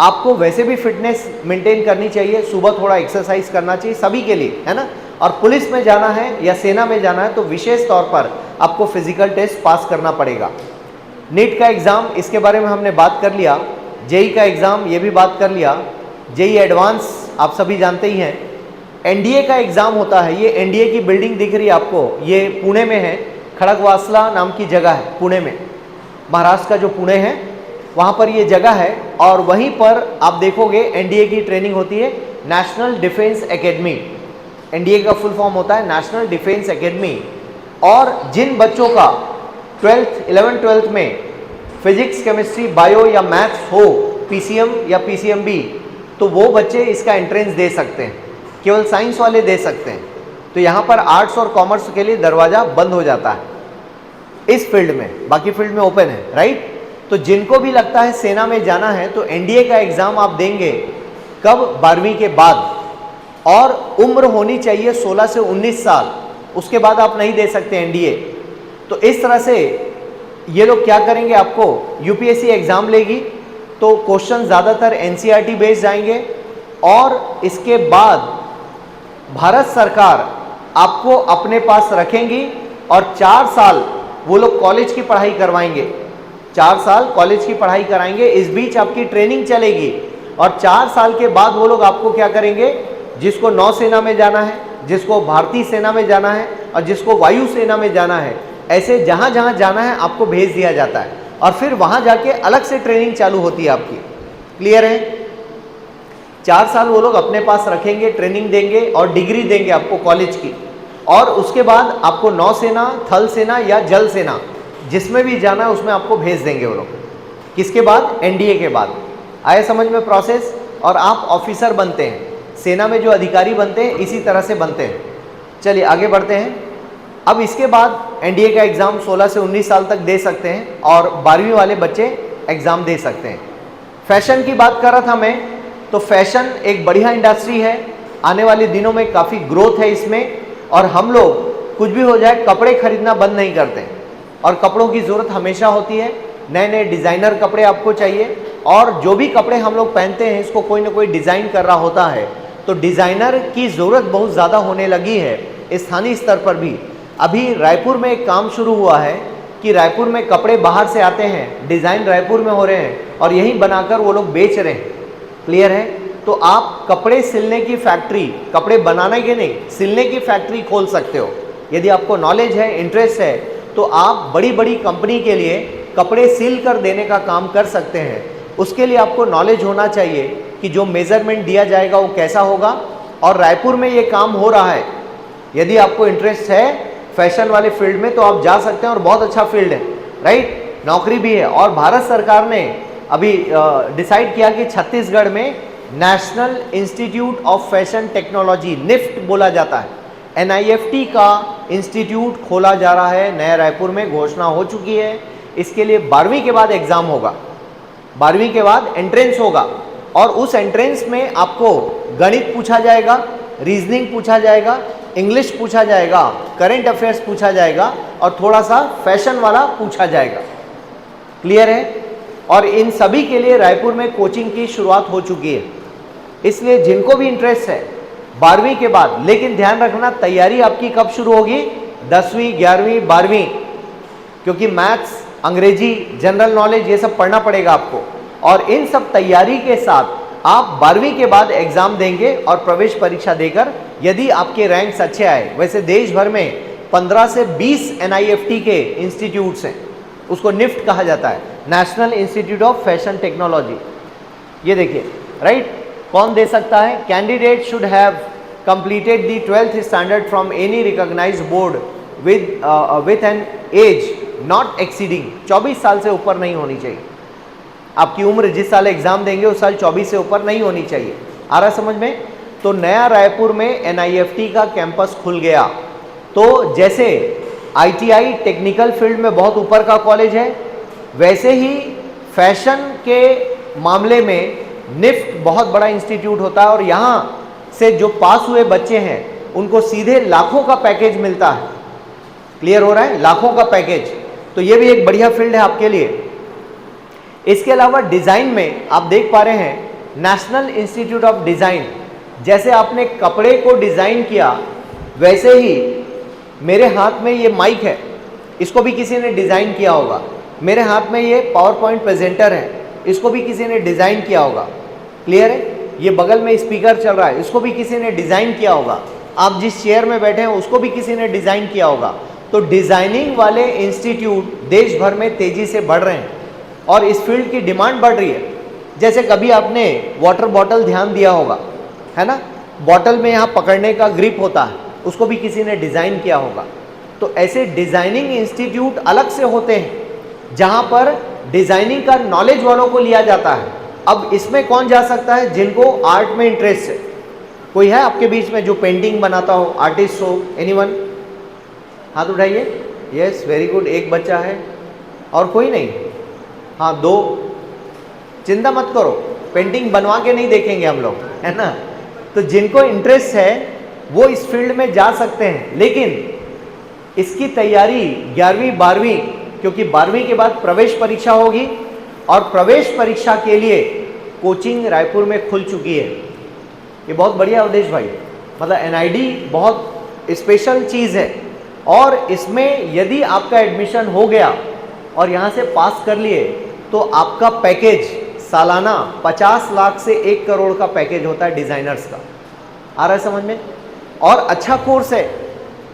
आपको वैसे भी फिटनेस मेंटेन करनी चाहिए, सुबह थोड़ा एक्सरसाइज करना चाहिए, सभी के लिए, है ना। और पुलिस में जाना है या सेना में जाना है तो विशेष तौर पर आपको फिजिकल टेस्ट पास करना पड़ेगा। नीट का एग्ज़ाम, इसके बारे में हमने बात कर लिया। जेई का एग्ज़ाम, ये भी बात कर लिया। जेई एडवांस आप सभी जानते ही हैं। NDA का एग्ज़ाम होता है, ये NDA की बिल्डिंग दिख रही है आपको, ये पुणे में है, खड़गवासला नाम की जगह है पुणे में, महाराष्ट्र का जो पुणे है वहाँ पर ये जगह है। और वहीं पर आप देखोगे NDA की ट्रेनिंग होती है, नेशनल डिफेंस एकेडमी। NDA का फुल फॉर्म होता है नेशनल डिफेंस एकेडमी। और जिन बच्चों का 11th 12th में फिजिक्स, केमिस्ट्री, बायो या मैथ्स हो, PCM या PCMB, तो वो बच्चे इसका एंट्रेंस दे सकते हैं, केवल साइंस वाले दे सकते हैं। तो यहाँ पर आर्ट्स और कॉमर्स के लिए दरवाज़ा बंद हो जाता है इस फील्ड में, बाकी फील्ड में ओपन है, राइट। तो जिनको भी लगता है सेना में जाना है तो NDA का एग्ज़ाम आप देंगे कब? 12वीं के बाद। और उम्र होनी चाहिए 16 से 19 साल, उसके बाद आप नहीं दे सकते NDA। तो इस तरह से ये लोग क्या करेंगे, आपको UPSC एग्ज़ाम लेगी तो क्वेश्चन ज़्यादातर NCERT बेस्ड जाएंगे। और इसके बाद भारत सरकार आपको अपने पास रखेंगी और 4 साल वो लोग कॉलेज की पढ़ाई करवाएंगे, 4 साल कॉलेज की पढ़ाई कराएंगे। इस बीच आपकी ट्रेनिंग चलेगी और 4 साल के बाद वो लोग आपको क्या करेंगे, जिसको नौसेना में जाना है, जिसको भारतीय सेना में जाना है और जिसको वायु सेना में जाना है, ऐसे जहाँ जहाँ जाना है आपको भेज दिया जाता है और फिर वहाँ जाके अलग से ट्रेनिंग चालू होती है आपकी। क्लियर है? 4 साल वो लोग अपने पास रखेंगे, ट्रेनिंग देंगे और डिग्री देंगे आपको कॉलेज की। और उसके बाद आपको नौसेना, थल सेना या जल सेना, जिसमें भी जाना है उसमें आपको भेज देंगे वो लोग। किसके बाद? NDA के बाद। आया समझ में प्रोसेस? और आप ऑफिसर बनते हैं, सेना में जो अधिकारी बनते हैं इसी तरह से बनते हैं। चलिए आगे बढ़ते हैं। अब इसके बाद NDA का एग्ज़ाम 16 से 19 साल तक दे सकते हैं और 12वीं वाले बच्चे एग्ज़ाम दे सकते हैं। फैशन की बात कर रहा था मैं, तो फैशन एक बढ़िया इंडस्ट्री है, आने वाले दिनों में काफ़ी ग्रोथ है इसमें, और हम लोग कुछ भी हो जाए कपड़े खरीदना बंद नहीं करते, और कपड़ों की ज़रूरत हमेशा होती है। नए नए डिज़ाइनर कपड़े आपको चाहिए, और जो भी कपड़े हम लोग पहनते हैं इसको कोई ना कोई डिज़ाइन कर रहा होता है, तो डिज़ाइनर की ज़रूरत बहुत ज़्यादा होने लगी है स्थानीय स्तर पर भी। अभी रायपुर में एक काम शुरू हुआ है कि रायपुर में कपड़े बाहर से आते हैं, डिज़ाइन रायपुर में हो रहे हैं और यहीं बनाकर वो लोग बेच रहे हैं। क्लियर है? तो आप कपड़े सिलने की फैक्ट्री, कपड़े बनाने के नहीं, सिलने की फैक्ट्री खोल सकते हो। यदि आपको नॉलेज है, इंटरेस्ट है, तो आप बड़ी बड़ी कंपनी के लिए कपड़े सिल कर देने का काम कर सकते हैं। उसके लिए आपको नॉलेज होना चाहिए कि जो मेज़रमेंट दिया जाएगा वो कैसा होगा, और रायपुर में ये काम हो रहा है। यदि आपको इंटरेस्ट है फैशन वाले फील्ड में तो आप जा सकते हैं, और बहुत अच्छा फील्ड है, राइट, नौकरी भी है। और भारत सरकार ने अभी डिसाइड किया कि छत्तीसगढ़ में national institute of fashion technology, NIFT बोला जाता है, NIFT का इंस्टीट्यूट खोला जा रहा है नया रायपुर में, घोषणा हो चुकी है। इसके लिए 12वीं के बाद एग्ज़ाम होगा, 12वीं के बाद एंट्रेंस होगा, और उस एंट्रेंस में आपको गणित पूछा जाएगा, रीजनिंग पूछा जाएगा, इंग्लिश पूछा जाएगा, करंट अफेयर्स पूछा जाएगा, और थोड़ा सा फैशन वाला पूछा जाएगा। क्लियर है? और इन सभी के लिए रायपुर में कोचिंग की शुरुआत हो चुकी है। इसलिए जिनको भी इंटरेस्ट है 12वीं के बाद, लेकिन ध्यान रखना तैयारी आपकी कब शुरू होगी, 10वीं, 11वीं, 12वीं, क्योंकि मैथ्स, अंग्रेजी, जनरल नॉलेज ये सब पढ़ना पड़ेगा आपको। और इन सब तैयारी के साथ आप 12वीं के बाद एग्जाम देंगे और प्रवेश परीक्षा देकर यदि आपके रैंक्स अच्छे आए, वैसे देश भर में 15 से 20 NIFT के इंस्टीट्यूट्स हैं, उसको निफ्ट कहा जाता है, national institute of fashion technology. ये देखिए, राइट, कौन दे सकता है? Candidate should have completed the 12th standard from any recognised board with an age not exceeding, 24 साल से ऊपर नहीं होनी चाहिए। आपकी उम्र जिस साल एग्जाम देंगे उस साल 24 से ऊपर नहीं होनी चाहिए। आ रहा समझ में? तो नया रायपुर में NIFT का कैंपस खुल गया। तो जैसे ITI टेक्निकल फील्ड में बहुत ऊपर का कॉलेज है, वैसे ही फैशन के मामले में निफ्ट बहुत बड़ा इंस्टीट्यूट होता है, और यहाँ से जो पास हुए बच्चे हैं उनको सीधे लाखों का पैकेज मिलता है। क्लियर हो रहा है? लाखों का पैकेज। तो ये भी एक बढ़िया फील्ड है आपके लिए। इसके अलावा डिज़ाइन में आप देख पा रहे हैं नेशनल इंस्टीट्यूट ऑफ डिज़ाइन, जैसे आपने कपड़े को डिज़ाइन किया वैसे ही मेरे हाथ में ये माइक है, इसको भी किसी ने डिज़ाइन किया होगा। मेरे हाथ में ये पावर पॉइंट प्रेजेंटर है, इसको भी किसी ने डिज़ाइन किया होगा। क्लियर है? ये बगल में स्पीकर चल रहा है, इसको भी किसी ने डिज़ाइन किया होगा। आप जिस चेयर में बैठे हैं उसको भी किसी ने डिज़ाइन किया होगा। तो डिज़ाइनिंग वाले इंस्टीट्यूट देश भर में तेज़ी से बढ़ रहे हैं, और इस फील्ड की डिमांड बढ़ रही है। जैसे कभी आपने वाटर बॉटल ध्यान दिया होगा, है ना, बॉटल में यहाँ पकड़ने का ग्रिप होता है, उसको भी किसी ने डिज़ाइन किया होगा। तो ऐसे डिज़ाइनिंग इंस्टीट्यूट अलग से होते हैं जहाँ पर डिज़ाइनिंग का नॉलेज वालों को लिया जाता है। अब इसमें कौन जा सकता है? जिनको आर्ट में इंटरेस्ट है। कोई है आपके बीच में जो पेंटिंग बनाता हो, आर्टिस्ट हो? एनीवन? हाथ उठाइए। यस, वेरी गुड, एक बच्चा है। और कोई नहीं? हाँ, 2। चिंता मत करो, पेंटिंग बनवा के नहीं देखेंगे हम लोग, है ना। तो जिनको इंटरेस्ट है वो इस फील्ड में जा सकते हैं, लेकिन इसकी तैयारी 11वीं 12वीं, क्योंकि 12वीं के बाद प्रवेश परीक्षा होगी, और प्रवेश परीक्षा के लिए कोचिंग रायपुर में खुल चुकी है। ये बहुत बढ़िया अवधेश भाई, मतलब NID बहुत स्पेशल चीज़ है, और इसमें यदि आपका एडमिशन हो गया और यहाँ से पास कर लिए तो आपका पैकेज सालाना 50 लाख से 1 करोड़ का पैकेज होता है डिज़ाइनर्स का। आ रहा है समझ में? और अच्छा कोर्स है,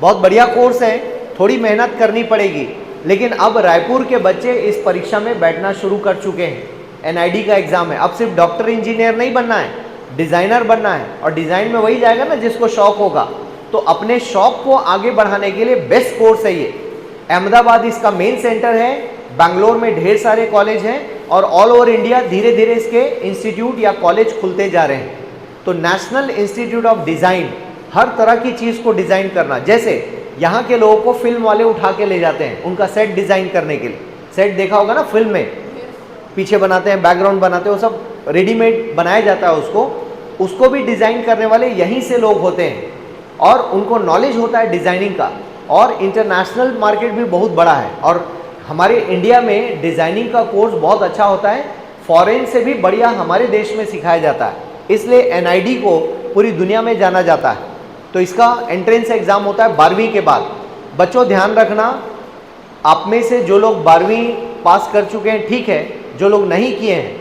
बहुत बढ़िया कोर्स है, थोड़ी मेहनत करनी पड़ेगी, लेकिन अब रायपुर के बच्चे इस परीक्षा में बैठना शुरू कर चुके हैं। NID का एग्ज़ाम है, अब सिर्फ डॉक्टर इंजीनियर नहीं बनना है, डिज़ाइनर बनना है, और डिज़ाइन में वही जाएगा ना जिसको शौक होगा। तो अपने शौक को आगे बढ़ाने के लिए बेस्ट कोर्स है ये। अहमदाबाद इसका मेन सेंटर है, बेंगलोर में ढेर सारे कॉलेज हैं, और ऑल ओवर इंडिया धीरे धीरे इसके इंस्टीट्यूट या कॉलेज खुलते जा रहे हैं। तो नेशनल इंस्टीट्यूट ऑफ डिज़ाइन हर तरह की चीज़ को डिज़ाइन करना, जैसे यहाँ के लोगों को फिल्म वाले उठा के ले जाते हैं उनका सेट डिज़ाइन करने के लिए। सेट देखा होगा ना फिल्म में, पीछे बनाते हैं, बैकग्राउंड बनाते हैं, वो सब रेडीमेड बनाया जाता है उसको भी डिज़ाइन करने वाले यहीं से लोग होते हैं और उनको नॉलेज होता है डिज़ाइनिंग का। और इंटरनेशनल मार्केट भी बहुत बड़ा है और हमारे इंडिया में डिज़ाइनिंग का कोर्स बहुत अच्छा होता है, फॉरेन से भी बढ़िया हमारे देश में सिखाया जाता है, इसलिए एनआईडी को पूरी दुनिया में जाना जाता है। तो इसका एंट्रेंस एग्ज़ाम होता है 12वीं के बाद। बच्चों ध्यान रखना, आप में से जो लोग 12वीं पास कर चुके हैं ठीक है, जो लोग नहीं किए हैं,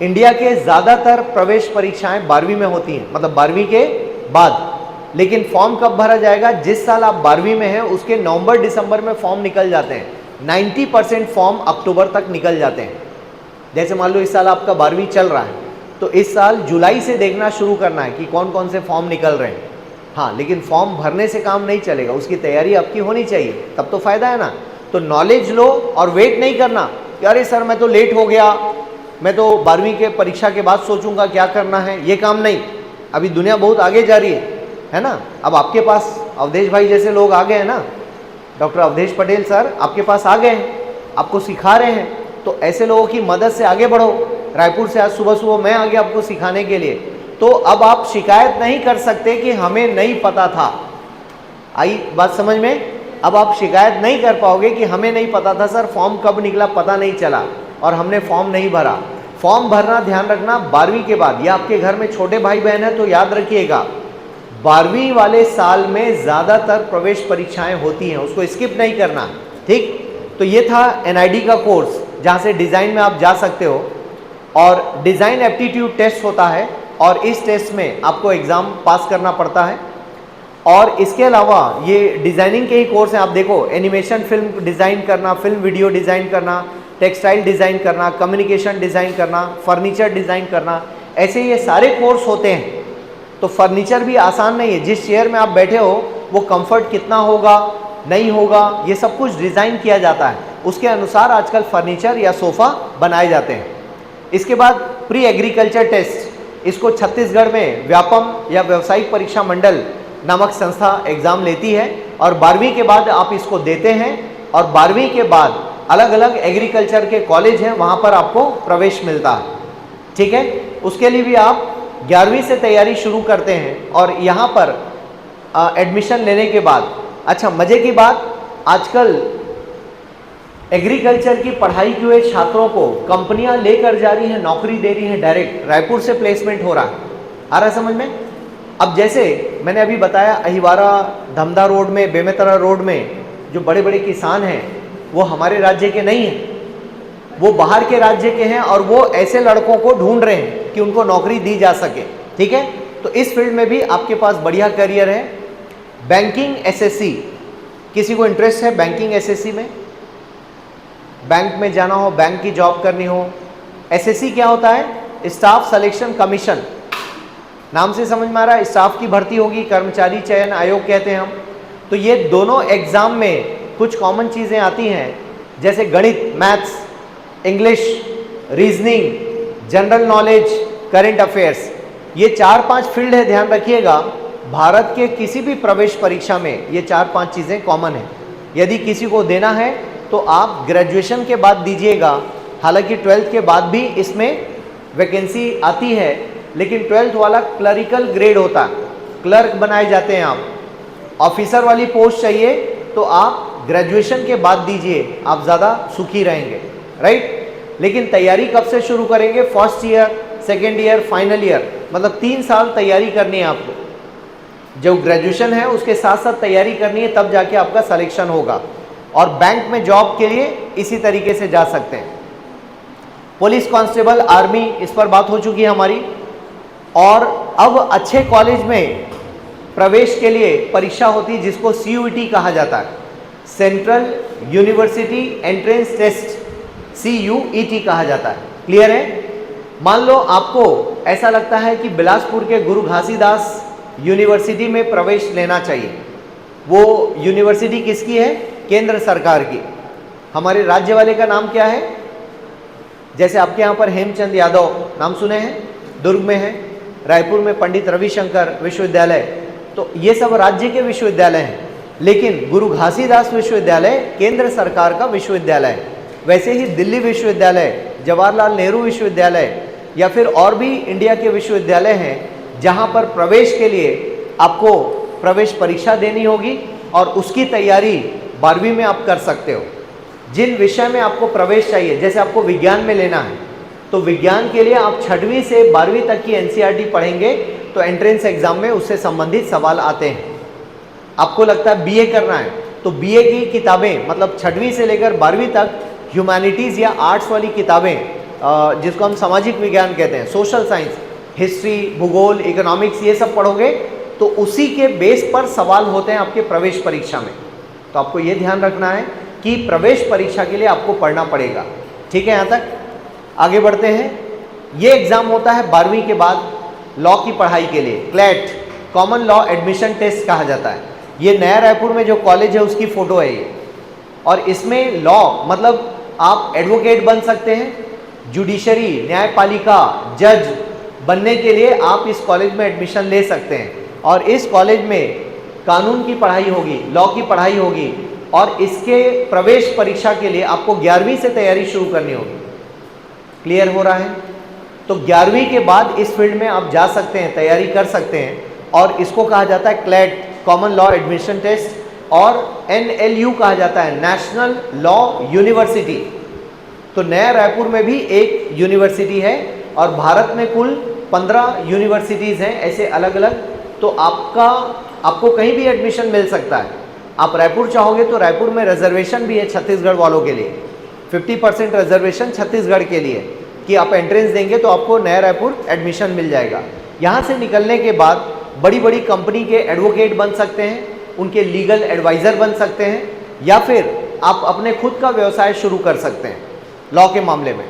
इंडिया के ज़्यादातर प्रवेश परीक्षाएं 12वीं में होती हैं, मतलब 12वीं के बाद। लेकिन फॉर्म कब भरा जाएगा? जिस साल आप 12वीं में हैं उसके नवंबर दिसंबर में फॉर्म निकल जाते हैं। 90% फॉर्म अक्टूबर तक निकल जाते हैं। जैसे मान लो इस साल आपका 12वीं चल रहा है तो इस साल जुलाई से देखना शुरू करना है कि कौन कौन से फॉर्म निकल रहे हैं। हाँ, लेकिन फॉर्म भरने से काम नहीं चलेगा, उसकी तैयारी आपकी होनी चाहिए, तब तो फ़ायदा है ना। तो नॉलेज लो और वेट नहीं करना कि अरे सर मैं तो लेट हो गया, मैं तो 12वीं के परीक्षा के बाद सोचूंगा क्या करना है, ये काम नहीं। अभी दुनिया बहुत आगे जा रही है ना। अब आपके पास अवधेश भाई जैसे लोग आ गए हैं ना, डॉक्टर अवधेश पटेल सर आपके पास आ गए हैं, आपको सिखा रहे हैं, तो ऐसे लोगों की मदद से आगे बढ़ो। रायपुर से आज सुबह सुबह मैं आ गया आपको सिखाने के लिए, तो अब आप शिकायत नहीं कर सकते कि हमें नहीं पता था। आई बात समझ में? अब आप शिकायत नहीं कर पाओगे कि हमें नहीं पता था सर, फॉर्म कब निकला पता नहीं चला और हमने फॉर्म नहीं भरा। फॉर्म भरना ध्यान रखना 12वीं के बाद। या आपके घर में छोटे भाई बहन है तो याद रखिएगा 12वीं वाले साल में ज़्यादातर प्रवेश परीक्षाएं होती हैं, उसको स्किप नहीं करना, ठीक। तो ये था एनआईडी का कोर्स जहाँ से डिज़ाइन में आप जा सकते हो और डिज़ाइन एप्टीट्यूड टेस्ट होता है और इस टेस्ट में आपको एग्ज़ाम पास करना पड़ता है। और इसके अलावा ये डिज़ाइनिंग के ही कोर्स हैं। आप देखो, एनिमेशन फिल्म डिज़ाइन करना, फिल्म वीडियो डिज़ाइन करना, टेक्सटाइल डिज़ाइन करना, कम्युनिकेशन डिज़ाइन करना, फर्नीचर डिज़ाइन करना, ऐसे ये सारे कोर्स होते हैं। तो फर्नीचर भी आसान नहीं है, जिस चेयर में आप बैठे हो वो कंफर्ट कितना होगा नहीं होगा, ये सब कुछ डिज़ाइन किया जाता है, उसके अनुसार आजकल फर्नीचर या सोफ़ा बनाए जाते हैं। इसके बाद प्री एग्रीकल्चर टेस्ट, इसको छत्तीसगढ़ में व्यापम या व्यावसायिक परीक्षा मंडल नामक संस्था एग्ज़ाम लेती है और 12वीं के बाद आप इसको देते हैं और 12वीं के बाद अलग अलग एग्रीकल्चर के कॉलेज हैं, वहाँ पर आपको प्रवेश मिलता है, ठीक है। उसके लिए भी आप 11वीं से तैयारी शुरू करते हैं और यहाँ पर एडमिशन लेने के बाद, अच्छा मज़े की बात, आजकल एग्रीकल्चर की पढ़ाई किए हुए छात्रों को कंपनियां लेकर जा रही हैं, नौकरी दे रही हैं, डायरेक्ट रायपुर से प्लेसमेंट हो रहा है। आ रहा है समझ में? अब जैसे मैंने अभी बताया अहिवारा धमदा रोड में, बेमेतरा रोड में जो बड़े बड़े किसान हैं वो हमारे राज्य के नहीं हैं, वो बाहर के राज्य के हैं और वो ऐसे लड़कों को ढूंढ रहे हैं कि उनको नौकरी दी जा सके, ठीक है। तो इस फील्ड में भी आपके पास बढ़िया करियर है। बैंकिंग एसएससी, किसी को इंटरेस्ट है बैंकिंग एसएससी में? बैंक में जाना हो, बैंक की जॉब करनी हो। एसएससी क्या होता है? स्टाफ सिलेक्शन कमीशन, नाम से समझ में आ रहा है, स्टाफ की भर्ती होगी, कर्मचारी चयन आयोग कहते हैं हम। तो ये दोनों एग्जाम में कुछ कॉमन चीज़ें आती हैं, जैसे गणित, maths, English, reasoning, general knowledge, current affairs. ये 4-5 फील्ड है, ध्यान रखिएगा। भारत के किसी भी प्रवेश परीक्षा में ये 4-5 चीज़ें कॉमन हैं। यदि किसी को देना है तो आप ग्रेजुएशन के बाद दीजिएगा, हालांकि 12th के बाद भी इसमें वैकेंसी आती है, लेकिन 12th वाला क्लरिकल ग्रेड होता है, क्लर्क बनाए जाते हैं आप। ऑफिसर वाली पोस्ट चाहिए तो आप ग्रेजुएशन के बाद दीजिए, आप ज़्यादा सुखी रहेंगे, राइट। लेकिन तैयारी कब से शुरू करेंगे? First year, second year, final year, मतलब 3 साल तैयारी करनी है आपको। जो ग्रेजुएशन है उसके साथ साथ तैयारी करनी है, तब जाके आपका सिलेक्शन होगा। और बैंक में जॉब के लिए इसी तरीके से जा सकते हैं। पुलिस कांस्टेबल, आर्मी, इस पर बात हो चुकी है हमारी। और अब अच्छे कॉलेज में प्रवेश के लिए परीक्षा होती है जिसको CUET कहा जाता है, central university entrance test, CUET कहा जाता है। क्लियर है? मान लो आपको ऐसा लगता है कि बिलासपुर के गुरु घासीदास यूनिवर्सिटी में प्रवेश लेना चाहिए। वो यूनिवर्सिटी किसकी है? केंद्र सरकार की। हमारे राज्य वाले का नाम क्या है? जैसे आपके यहाँ पर हेमचंद यादव नाम सुने हैं, दुर्ग में है, रायपुर में पंडित रविशंकर विश्वविद्यालय, तो ये सब राज्य के विश्वविद्यालय हैं। लेकिन गुरु घासीदास विश्वविद्यालय केंद्र सरकार का विश्वविद्यालय है। वैसे ही दिल्ली विश्वविद्यालय जवाहरलाल नेहरू विश्वविद्यालय या फिर और भी इंडिया के विश्वविद्यालय हैं जहां पर प्रवेश के लिए आपको प्रवेश परीक्षा देनी होगी और उसकी तैयारी 12वीं में आप कर सकते हो। जिन विषय में आपको प्रवेश चाहिए, जैसे आपको विज्ञान में लेना है तो विज्ञान के लिए आप 6वीं से 12वीं तक की एनसीईआरटी पढ़ेंगे तो एंट्रेंस एग्जाम में उससे संबंधित सवाल आते हैं। आपको लगता है बीए करना है तो बीए की किताबें मतलब 6वीं से लेकर 12वीं तक ह्यूमैनिटीज़ या आर्ट्स वाली किताबें, जिसको हम सामाजिक विज्ञान कहते हैं, सोशल साइंस, हिस्ट्री, भूगोल, इकोनॉमिक्स, ये सब पढ़ोगे तो उसी के बेस पर सवाल होते हैं आपके प्रवेश परीक्षा में। तो आपको ये ध्यान रखना है कि प्रवेश परीक्षा के लिए आपको पढ़ना पड़ेगा। ठीक है, यहाँ तक आगे बढ़ते हैं। ये एग्ज़ाम होता है 12वीं के बाद लॉ की पढ़ाई के लिए, CLAT, common law admission test कहा जाता है। ये नया रायपुर में जो कॉलेज है उसकी फ़ोटो है ये, और इसमें लॉ मतलब आप एडवोकेट बन सकते हैं, जुडिशरी, न्यायपालिका, जज बनने के लिए आप इस कॉलेज में एडमिशन ले सकते हैं। और इस कॉलेज में कानून की पढ़ाई होगी, लॉ की पढ़ाई होगी, और इसके प्रवेश परीक्षा के लिए आपको 11वीं से तैयारी शुरू करनी होगी। क्लियर हो रहा है? तो 11वीं के बाद इस फील्ड में आप जा सकते हैं, तैयारी कर सकते हैं, और इसको कहा जाता है CLAT, common law admission test, और NLU कहा जाता है, नेशनल लॉ यूनिवर्सिटी। तो नया रायपुर में भी एक यूनिवर्सिटी है और भारत में कुल 15 यूनिवर्सिटीज़ हैं ऐसे अलग अलग। तो आपको कहीं भी एडमिशन मिल सकता है। आप रायपुर चाहोगे तो रायपुर में रिजर्वेशन भी है छत्तीसगढ़ वालों के लिए, 50% रिजर्वेशन छत्तीसगढ़ के लिए कि आप एंट्रेंस देंगे तो आपको नया रायपुर एडमिशन मिल जाएगा। यहाँ से निकलने के बाद बड़ी बड़ी कंपनी के एडवोकेट बन सकते हैं, उनके लीगल एडवाइज़र बन सकते हैं, या फिर आप अपने खुद का व्यवसाय शुरू कर सकते हैं लॉ के मामले में।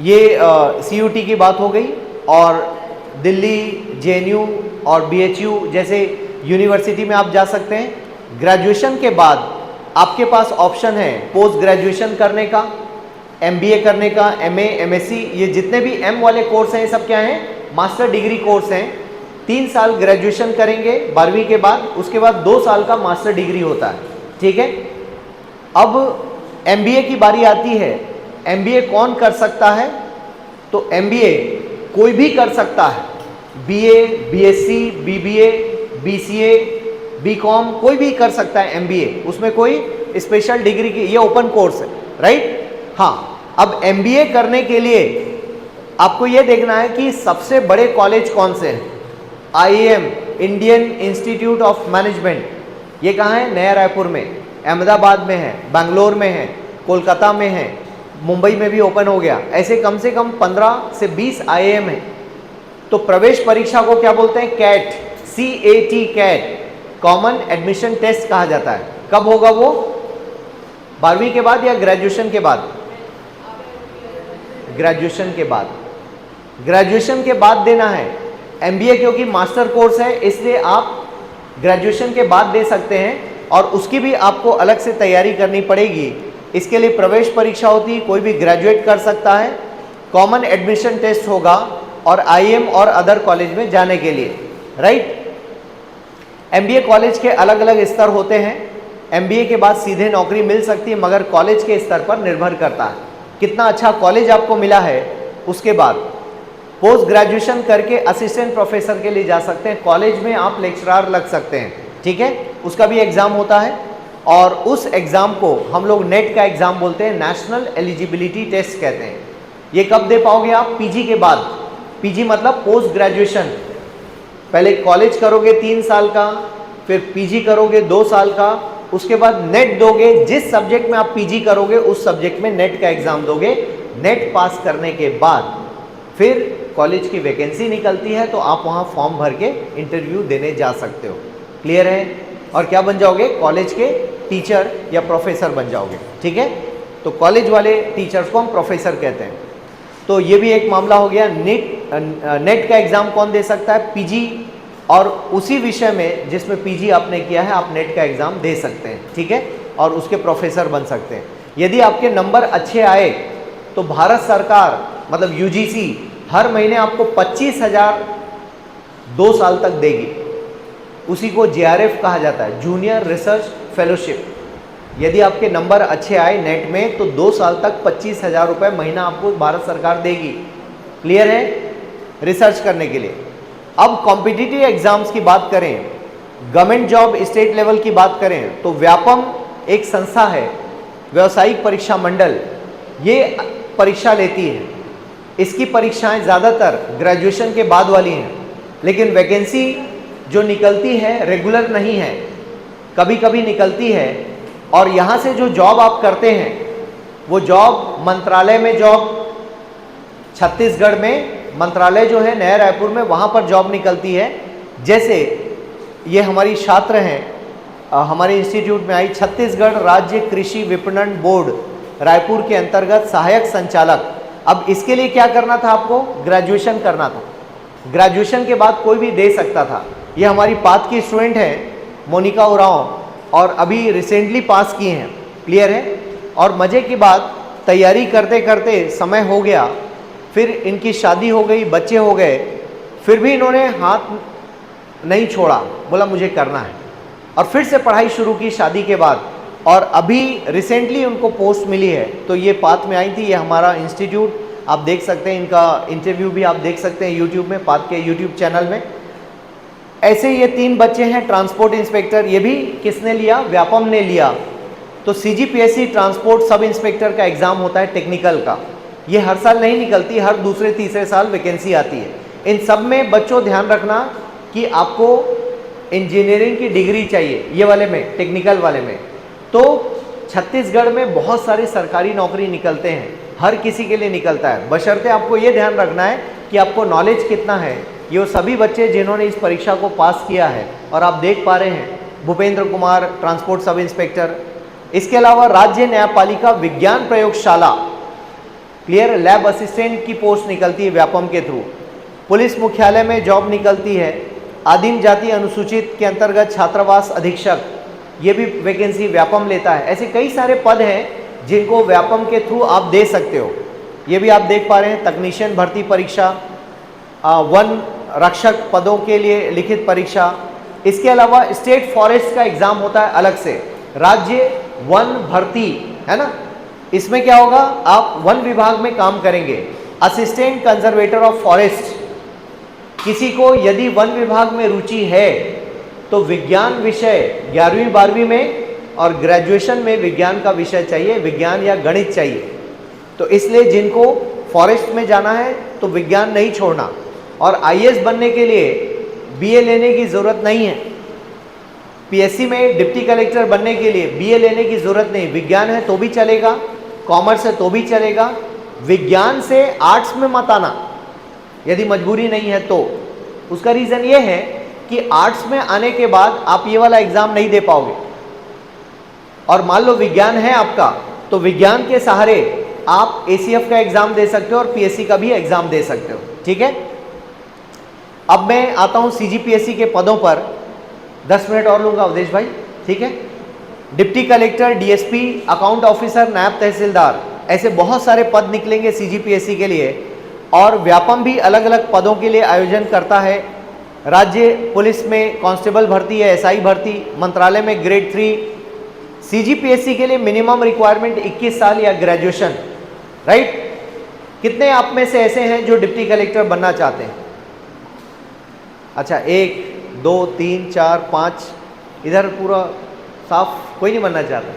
ये CUT की बात हो गई, और दिल्ली, JNU और BHU जैसे यूनिवर्सिटी में आप जा सकते हैं। ग्रेजुएशन के बाद आपके पास ऑप्शन है पोस्ट ग्रेजुएशन करने का, MBA करने का, MA, MSc, ये जितने भी M वाले कोर्स हैं ये सब क्या हैं? मास्टर डिग्री कोर्स हैं। 3 साल ग्रेजुएशन करेंगे 12वीं के बाद, उसके बाद 2 साल का मास्टर डिग्री होता है। ठीक है, अब MBA की बारी आती है। MBA कौन कर सकता है? तो MBA कोई भी कर सकता है, BA, BSc, BBA, BCA, BCom, कोई भी कर सकता है MBA, उसमें कोई स्पेशल डिग्री की, ये ओपन कोर्स है, राइट। हाँ, अब MBA करने के लिए आपको ये देखना है कि सबसे बड़े कॉलेज कौन से हैं। IIM, Indian institute of management, ये कहाँ है? नया रायपुर में, अहमदाबाद में है, बेंगलोर में है, कोलकाता में है, मुंबई में भी ओपन हो गया। ऐसे कम से कम 15 से 20 IIM है। तो प्रवेश परीक्षा को क्या बोलते हैं? Cat, CAT, cat, common admission test कहा जाता है। कब होगा वो? 12वीं के बाद या ग्रेजुएशन के बाद? ग्रेजुएशन के बाद। ग्रेजुएशन के बाद देना है। MBA क्योंकि मास्टर कोर्स है इसलिए आप ग्रेजुएशन के बाद दे सकते हैं, और उसकी भी आपको अलग से तैयारी करनी पड़ेगी। इसके लिए प्रवेश परीक्षा होती है, कोई भी ग्रेजुएट कर सकता है, कॉमन एडमिशन टेस्ट होगा, और IIM और अदर कॉलेज में जाने के लिए, राइट। MBA कॉलेज के अलग अलग स्तर होते हैं। MBA के बाद सीधे नौकरी मिल सकती है, मगर कॉलेज के स्तर पर निर्भर करता है कितना अच्छा कॉलेज आपको मिला है। उसके बाद पोस्ट ग्रेजुएशन करके असिस्टेंट प्रोफेसर के लिए जा सकते हैं, कॉलेज में आप लेक्चरार लग सकते हैं। ठीक है, उसका भी एग्ज़ाम होता है, और उस एग्ज़ाम को हम लोग नेट का एग्ज़ाम बोलते हैं, नेशनल एलिजिबिलिटी टेस्ट कहते हैं। ये कब दे पाओगे आप? PG के बाद। PG मतलब पोस्ट ग्रेजुएशन। पहले कॉलेज करोगे 3 साल का, फिर PG करोगे 2 साल का, उसके बाद नेट दोगे। जिस सब्जेक्ट में आप PG करोगे उस सब्जेक्ट में नेट का एग्ज़ाम दोगे। नेट पास करने के बाद फिर कॉलेज की वैकेंसी निकलती है, तो आप वहाँ फॉर्म भर के इंटरव्यू देने जा सकते हो। क्लियर है? और क्या बन जाओगे? कॉलेज के टीचर या प्रोफेसर बन जाओगे। ठीक है, तो कॉलेज वाले टीचर्स को हम प्रोफेसर कहते हैं। तो ये भी एक मामला हो गया। नेट का एग्ज़ाम कौन दे सकता है? PG, और उसी विषय में जिसमें PG आपने किया है आप नेट का एग्ज़ाम दे सकते हैं। ठीक है, और उसके प्रोफेसर बन सकते हैं। यदि आपके नंबर अच्छे आए तो भारत सरकार मतलब UGC हर महीने आपको 25,000 2 साल तक देगी। उसी को JRF कहा जाता है, जूनियर रिसर्च फेलोशिप। यदि आपके नंबर अच्छे आए नेट में तो 2 साल तक 25,000 रुपये महीना आपको भारत सरकार देगी। क्लियर है? रिसर्च करने के लिए। अब कॉम्पिटिटिव एग्जाम्स की बात करें, गवर्नमेंट जॉब स्टेट लेवल की बात करें तो व्यापम एक संस्था है, व्यावसायिक परीक्षा मंडल, ये परीक्षा लेती है। इसकी परीक्षाएं ज़्यादातर ग्रेजुएशन के बाद वाली हैं, लेकिन वैकेंसी जो निकलती है रेगुलर नहीं है, कभी कभी निकलती है। और यहाँ से जो जॉब आप करते हैं वो जॉब मंत्रालय में, जॉब छत्तीसगढ़ में मंत्रालय जो है नया रायपुर में, वहाँ पर जॉब निकलती है। जैसे ये हमारी छात्र हैं, हमारे इंस्टीट्यूट में आई, छत्तीसगढ़ राज्य कृषि विपणन बोर्ड रायपुर के अंतर्गत सहायक संचालक। अब इसके लिए क्या करना था आपको? ग्रेजुएशन करना था। ग्रेजुएशन के बाद कोई भी दे सकता था। ये हमारी पाथ की स्टूडेंट हैं मोनिका उरांव, और अभी रिसेंटली पास किए हैं। क्लियर है? और मज़े की बात, तैयारी करते करते समय हो गया, फिर इनकी शादी हो गई, बच्चे हो गए, फिर भी इन्होंने हाथ नहीं छोड़ा, बोला मुझे करना है, और फिर से पढ़ाई शुरू की शादी के बाद। और अभी रिसेंटली उनको पोस्ट मिली है, तो ये पाथ में आई थी। ये हमारा इंस्टीट्यूट आप देख सकते हैं, इनका इंटरव्यू भी आप देख सकते हैं यूट्यूब में, पाथ के यूट्यूब चैनल में। ऐसे ये 3 बच्चे हैं ट्रांसपोर्ट इंस्पेक्टर, ये भी किसने लिया? व्यापम ने लिया। तो CGPSC ट्रांसपोर्ट सब इंस्पेक्टर का एग्ज़ाम होता है टेक्निकल का, ये हर साल नहीं निकलती, हर दूसरे तीसरे साल वैकेंसी आती है। इन सब में बच्चों ध्यान रखना कि आपको इंजीनियरिंग की डिग्री चाहिए, ये वाले में, टेक्निकल वाले में। तो छत्तीसगढ़ में बहुत सारी सरकारी नौकरी निकलते हैं, हर किसी के लिए निकलता है, बशर्ते आपको ये ध्यान रखना है कि आपको नॉलेज कितना है। ये वो सभी बच्चे जिन्होंने इस परीक्षा को पास किया है, और आप देख पा रहे हैं Bhupendra Kumar transport sub inspector. इसके अलावा राज्य न्यायपालिका विज्ञान प्रयोगशाला, क्लियर, लैब असिस्टेंट की पोस्ट निकलती है व्यापम के थ्रू। पुलिस मुख्यालय में जॉब निकलती है। आदिम जाति अनुसूचित के अंतर्गत छात्रावास अधीक्षक, ये भी वैकेंसी व्यापम लेता है। ऐसे कई सारे पद हैं जिनको व्यापम के थ्रू आप दे सकते हो। ये भी आप देख पा रहे हैं, तकनीशियन भर्ती परीक्षा, वन रक्षक पदों के लिए लिखित परीक्षा। इसके अलावा स्टेट फॉरेस्ट का एग्जाम होता है अलग से, राज्य वन भर्ती, है ना। इसमें क्या होगा? आप वन विभाग में काम करेंगे, असिस्टेंट कंजर्वेटर ऑफ फॉरेस्ट। किसी को यदि वन विभाग में रुचि है तो विज्ञान विषय 11वीं 12वीं में और ग्रेजुएशन में विज्ञान का विषय चाहिए, विज्ञान या गणित चाहिए। तो इसलिए जिनको फॉरेस्ट में जाना है तो विज्ञान नहीं छोड़ना। और IAS बनने के लिए BA लेने की ज़रूरत नहीं है। PSC में डिप्टी कलेक्टर बनने के लिए BA लेने की ज़रूरत नहीं, विज्ञान है तो भी चलेगा, कॉमर्स है तो भी चलेगा। विज्ञान से आर्ट्स में मत आना यदि मजबूरी नहीं है तो। उसका रीज़न ये है कि आर्ट्स में आने के बाद आप ये वाला एग्ज़ाम नहीं दे पाओगे, और मान लो विज्ञान है आपका तो विज्ञान के सहारे आप ACF का एग्ज़ाम दे सकते हो और PSC का भी एग्ज़ाम दे सकते हो। ठीक है, अब मैं आता हूँ CGPSC के पदों पर। 10 मिनट और लूँगा अवधेश भाई, ठीक है। Deputy collector, DSP, account officer, नायब तहसीलदार, ऐसे बहुत सारे पद निकलेंगे CGPSC के लिए। और व्यापम भी अलग अलग पदों के लिए आयोजन करता है। राज्य पुलिस में कांस्टेबल भर्ती है, SI भर्ती, मंत्रालय में ग्रेड 3। CGPSC के लिए मिनिमम रिक्वायरमेंट 21 साल या ग्रेजुएशन, राइट। कितने आप में से ऐसे हैं जो डिप्टी कलेक्टर बनना चाहते हैं? अच्छा, 1 2 3 4 5, इधर पूरा साफ, कोई नहीं बनना चाहता।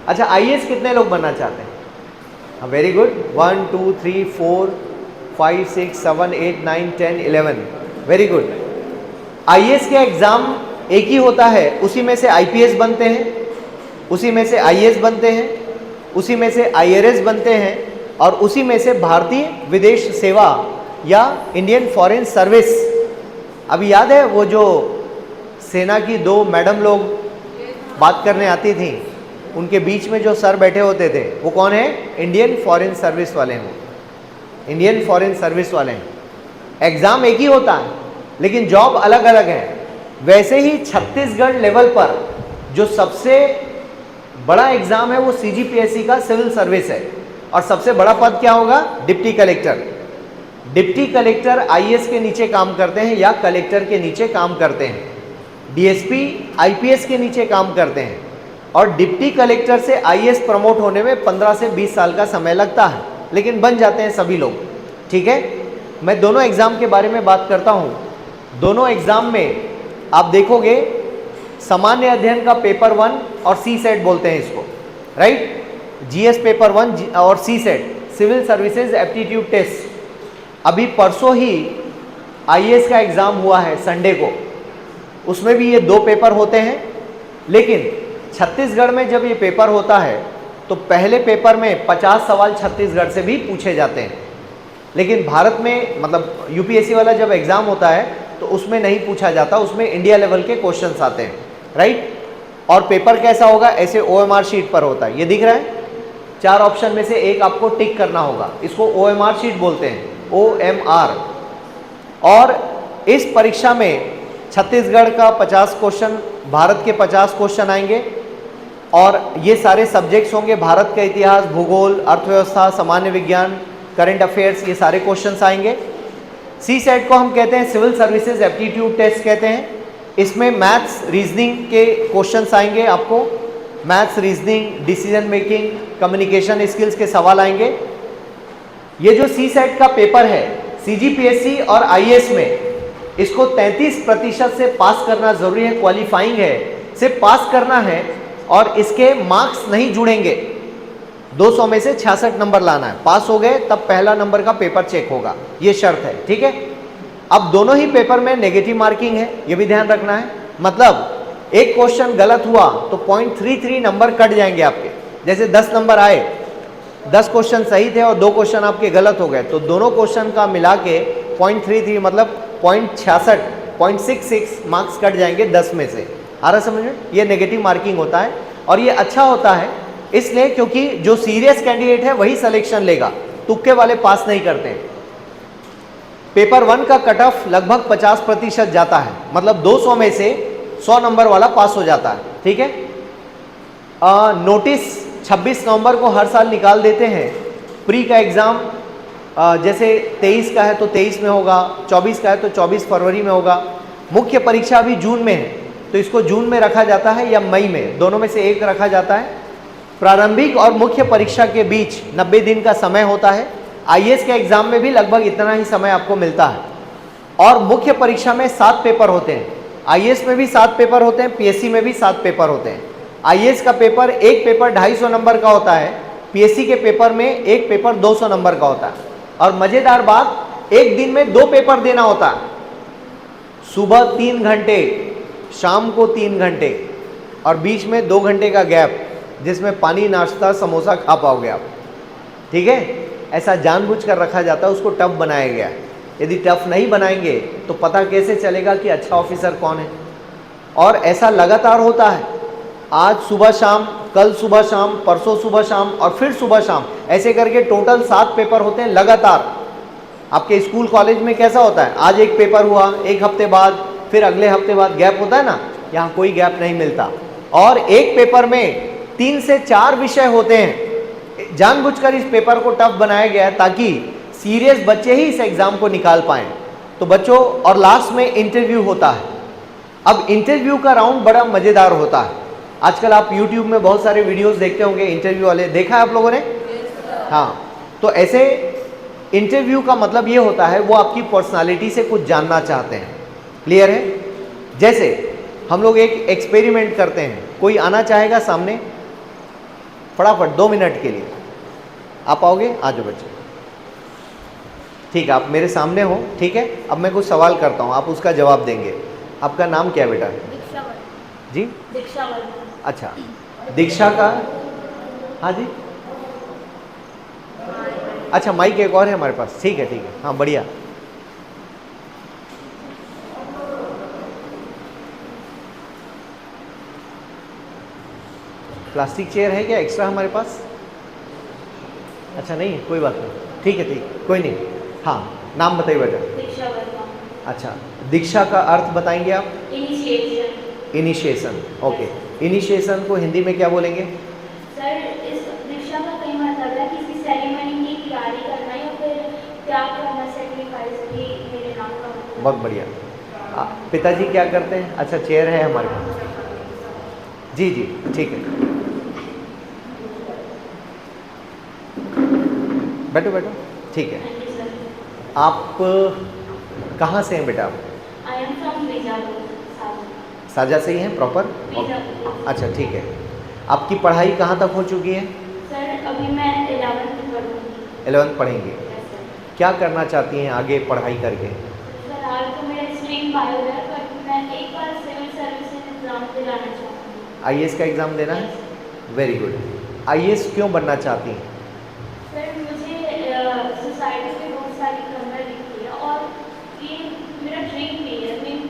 अच्छा, IAS कितने लोग बनना चाहते हैं? Very good, 1 2 3 4 5 6 7 8 9 10 11, very good. IAS के एग्ज़ाम एक ही होता है, उसी में से IPS बनते हैं, उसी में से IAS बनते हैं, उसी में से IRS बनते हैं, और उसी में से भारतीय विदेश सेवा या इंडियन फॉरेन सर्विस। अभी याद है वो जो सेना की 2 मैडम लोग बात करने आती थी, उनके बीच में जो सर बैठे होते थे वो कौन है? इंडियन फॉरेन सर्विस वाले हैं, इंडियन फॉरेन सर्विस वाले हैं। एग्ज़ाम एक ही होता है लेकिन जॉब अलग अलग है। वैसे ही छत्तीसगढ़ लेवल पर जो सबसे बड़ा एग्ज़ाम है वो CGPSC का सिविल सर्विस है, और सबसे बड़ा पद क्या होगा? Deputy collector. Deputy collector IAS के नीचे काम करते हैं या कलेक्टर के नीचे काम करते हैं। DSP IPS के नीचे काम करते हैं। और डिप्टी कलेक्टर से आईएएस प्रमोट होने में 15 से 20 साल का समय लगता है, लेकिन बन जाते हैं सभी लोग। ठीक है, मैं दोनों एग्ज़ाम के बारे में बात करता हूँ। दोनों एग्ज़ाम में आप देखोगे सामान्य अध्ययन का पेपर 1 और सी सेट बोलते हैं इसको, राइट। जीएस पेपर 1 और CSAT civil services aptitude test. अभी परसों ही आईएएस का एग्ज़ाम हुआ है संडे को, उसमें भी ये 2 पेपर होते हैं। लेकिन छत्तीसगढ़ में जब ये पेपर होता है तो पहले पेपर में 50 सवाल छत्तीसगढ़ से भी पूछे जाते हैं, लेकिन भारत में मतलब यूपीएससी वाला जब एग्ज़ाम होता है तो उसमें नहीं पूछा जाता, उसमें इंडिया लेवल के क्वेश्चंस आते हैं, राइट। और पेपर कैसा होगा, ऐसे ओएमआर शीट पर होता है, ये दिख रहा है। 4 ऑप्शन में से एक आपको टिक करना होगा, इसको ओएमआर शीट बोलते हैं, ओएमआर। और इस परीक्षा में छत्तीसगढ़ का 50 क्वेश्चन, भारत के 50 क्वेश्चन आएंगे और ये सारे सब्जेक्ट्स होंगे, भारत का इतिहास, भूगोल, अर्थव्यवस्था, सामान्य विज्ञान, करंट अफेयर्स, ये सारे क्वेश्चंस आएंगे। सी सेट को हम कहते हैं सिविल सर्विसेज एप्टीट्यूड टेस्ट कहते हैं। इसमें मैथ्स रीजनिंग के क्वेश्चंस आएंगे, आपको maths, reasoning, decision making, communication skills के सवाल आएंगे। ये जो सी सेट का पेपर है सीजीपीएससी और आईएएस में, इसको 33% से पास करना जरूरी है, क्वालिफाइंग है, सिर्फ पास करना है और इसके मार्क्स नहीं जुड़ेंगे। 200 में से 66 नंबर लाना है, पास हो गए तब पहला नंबर का पेपर चेक होगा, ये शर्त है। ठीक है, अब दोनों ही पेपर में नेगेटिव मार्किंग है, ये भी ध्यान रखना है। मतलब एक क्वेश्चन गलत हुआ तो 0.33 नंबर कट जाएंगे आपके। जैसे 10 नंबर आए, 10 क्वेश्चन सही थे और 2 क्वेश्चन आपके गलत हो गए, तो दोनों क्वेश्चन का मिला के 0.33 मतलब 0.66 मार्क्स कट जाएंगे 10 में से। आ रहा समझ में? ये नेगेटिव मार्किंग होता है और ये अच्छा होता है इसलिए क्योंकि जो सीरियस कैंडिडेट है वही सिलेक्शन लेगा, तुक्के वाले पास नहीं करते हैं। पेपर 1 का कट ऑफ लगभग 50% जाता है, मतलब 200 में से 100 नंबर वाला पास हो जाता है। ठीक है, नोटिस 26 नवंबर को हर साल निकाल देते हैं। प्री का एग्ज़ाम जैसे 23 का है तो 23 में होगा, 24 का है तो 24 फरवरी में होगा। मुख्य परीक्षा अभी जून में है तो इसको जून में रखा जाता है या मई में, दोनों में से एक रखा जाता है। प्रारंभिक और मुख्य परीक्षा के बीच 90 दिन का समय होता है। आईएएस के एग्जाम में भी लगभग इतना ही समय आपको मिलता है। और मुख्य परीक्षा में 7 पेपर होते हैं, आईएएस में भी 7 पेपर होते हैं, पीएससी में भी 7 पेपर होते हैं। आईएएस का पेपर एक पेपर 250 नंबर का होता है, पीएससी के पेपर में एक पेपर 200 नंबर का होता है। और मजेदार बात, एक दिन में 2 पेपर देना होता है, सुबह 3 घंटे, शाम को 3 घंटे और बीच में 2 घंटे का गैप जिसमें पानी, नाश्ता, समोसा खा पाओगे आप। ठीक है, ऐसा जानबूझकर रखा जाता है, उसको टफ बनाया गया है। यदि टफ नहीं बनाएंगे तो पता कैसे चलेगा कि अच्छा ऑफिसर कौन है। और ऐसा लगातार होता है, आज सुबह शाम, कल सुबह शाम, परसों सुबह शाम और फिर सुबह शाम, ऐसे करके टोटल 7 पेपर होते हैं लगातार। आपके स्कूल कॉलेज में कैसा होता है, आज एक पेपर हुआ, एक हफ्ते बाद, फिर अगले हफ्ते बाद गैप होता है ना, यहाँ कोई गैप नहीं मिलता। और एक पेपर में 3 से 4 विषय होते हैं। जानबूझकर इस पेपर को टफ बनाया गया है ताकि सीरियस बच्चे ही इस एग्जाम को निकाल पाएं। तो बच्चों, और लास्ट में इंटरव्यू होता है। अब इंटरव्यू का राउंड बड़ा मजेदार होता है। आजकल आप YouTube में बहुत सारे वीडियोस देखते होंगे इंटरव्यू वाले, देखा है आप लोगों ने? हाँ, तो ऐसे इंटरव्यू का मतलब ये होता है वो आपकी पर्सनालिटी से कुछ जानना चाहते हैं। क्लियर है? जैसे हम लोग एक एक्सपेरिमेंट करते हैं, कोई आना चाहेगा सामने, फटाफट 2 मिनट के लिए आप आओगे? आ जाओ बच्चे। ठीक है, आप मेरे सामने हो। ठीक है, अब मैं कुछ सवाल करता हूँ, आप उसका जवाब देंगे। आपका नाम क्या बेटा? दीक्षा जी? दीक्षा। अच्छा, दीक्षा का, हाँ जी, अच्छा माइक एक और है हमारे पास। ठीक है, ठीक है, हाँ बढ़िया। प्लास्टिक चेयर है क्या एक्स्ट्रा हमारे पास? अच्छा नहीं, कोई बात नहीं, ठीक है, ठीक, कोई नहीं। हाँ, नाम बताइए बेटा। दीक्षा वर्मा। अच्छा, दीक्षा का अर्थ बताएंगे आप? इनिशिएशन। Initiation, okay. इनिशिएशन को हिंदी में क्या बोलेंगे? सर, इस दीक्षा का कई मतलब है, किसी सेरेमनी की तैयारी करना या फिर त्याग करना, सेक्रीफाइस भी मेरे नाम का मतलब। बहुत बढ़िया। पिताजी क्या करते हैं? अच्छा, चेयर है हमारे पास। जी जी ठीक है, बैठो बैठो, ठीक है। Thank you sir. आप कहाँ से हैं बेटा? I am from Bijapur south. Saja से ही हैं प्रॉपर? बीजापुर। अच्छा ठीक है। आपकी पढ़ाई कहाँ तक हो चुकी है? सर अभी मैं 11th पढ़ूंगी। 11th पढ़ेंगे। Yes sir. क्या करना चाहती हैं आगे पढ़ाई करके? फिलहाल तो मेरा स्ट्रीम बायो है, बट मैं एक बार सिविल सर्विसेज एग्जाम दिलाना चाहती हूँ। आईएएस का एग्ज़ाम देना है? Yes, very good. आईएएस क्यों बनना चाहती हैं? सर मुझे सोसाइटी में बहुत सारी कमियाँ दिखती है और ये मेरा ड्रीम भी है। मीन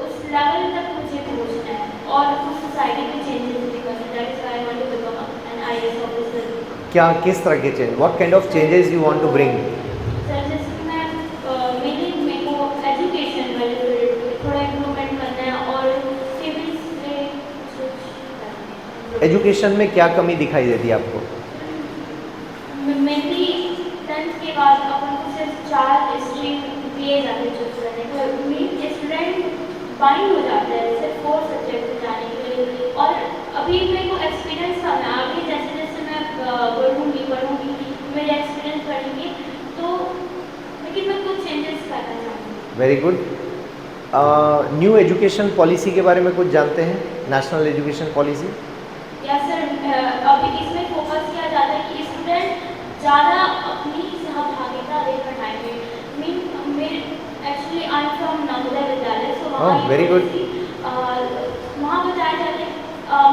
उस लेवल तक मुझे पहुँचना है और उस सोसाइटी में चेंजेस भी करना है। That is why I want to become an IAS officer. क्या किस तरह के change, what kind of changes you want to bring? Sir जैसे कि मैं मेरे को एजुकेशन वाले फील्ड में थोड़ा इम्प्रूवमेंट करना है और सिविल्स में कुछ करना है। एजुकेशन में क्या कमी दिखाई देती है आपको? मेनली 10th के बाद अपन को सिर्फ 4 स्ट्रीम दिए जाते चूज करने को। मीन स्टूडेंट बाइंड हो जाता है सिर्फ 4 सब्जेक्ट में जाने के लिए। और अभी मेरे को एक्सपीरियंस था, मैं आगे जैसे जैसे मैं पढ़ूंगी मेरे एक्सपीरियंस बढ़ेंगे तो, लेकिन मैं कुछ चेंजेस करना चाहूँगी। Very good. New education policy के बारे में कुछ जानते हैं? National education policy? या सर अभी इसमें फोकस किया जाता है कि स्टूडेंट ज़्यादा अपनी सहभागिता दे पढ़ाई में। मीन मेरे actually I am from Navodaya Vidyalaya, सो वहाँ वेरी गुड। वहाँ बताया जाता है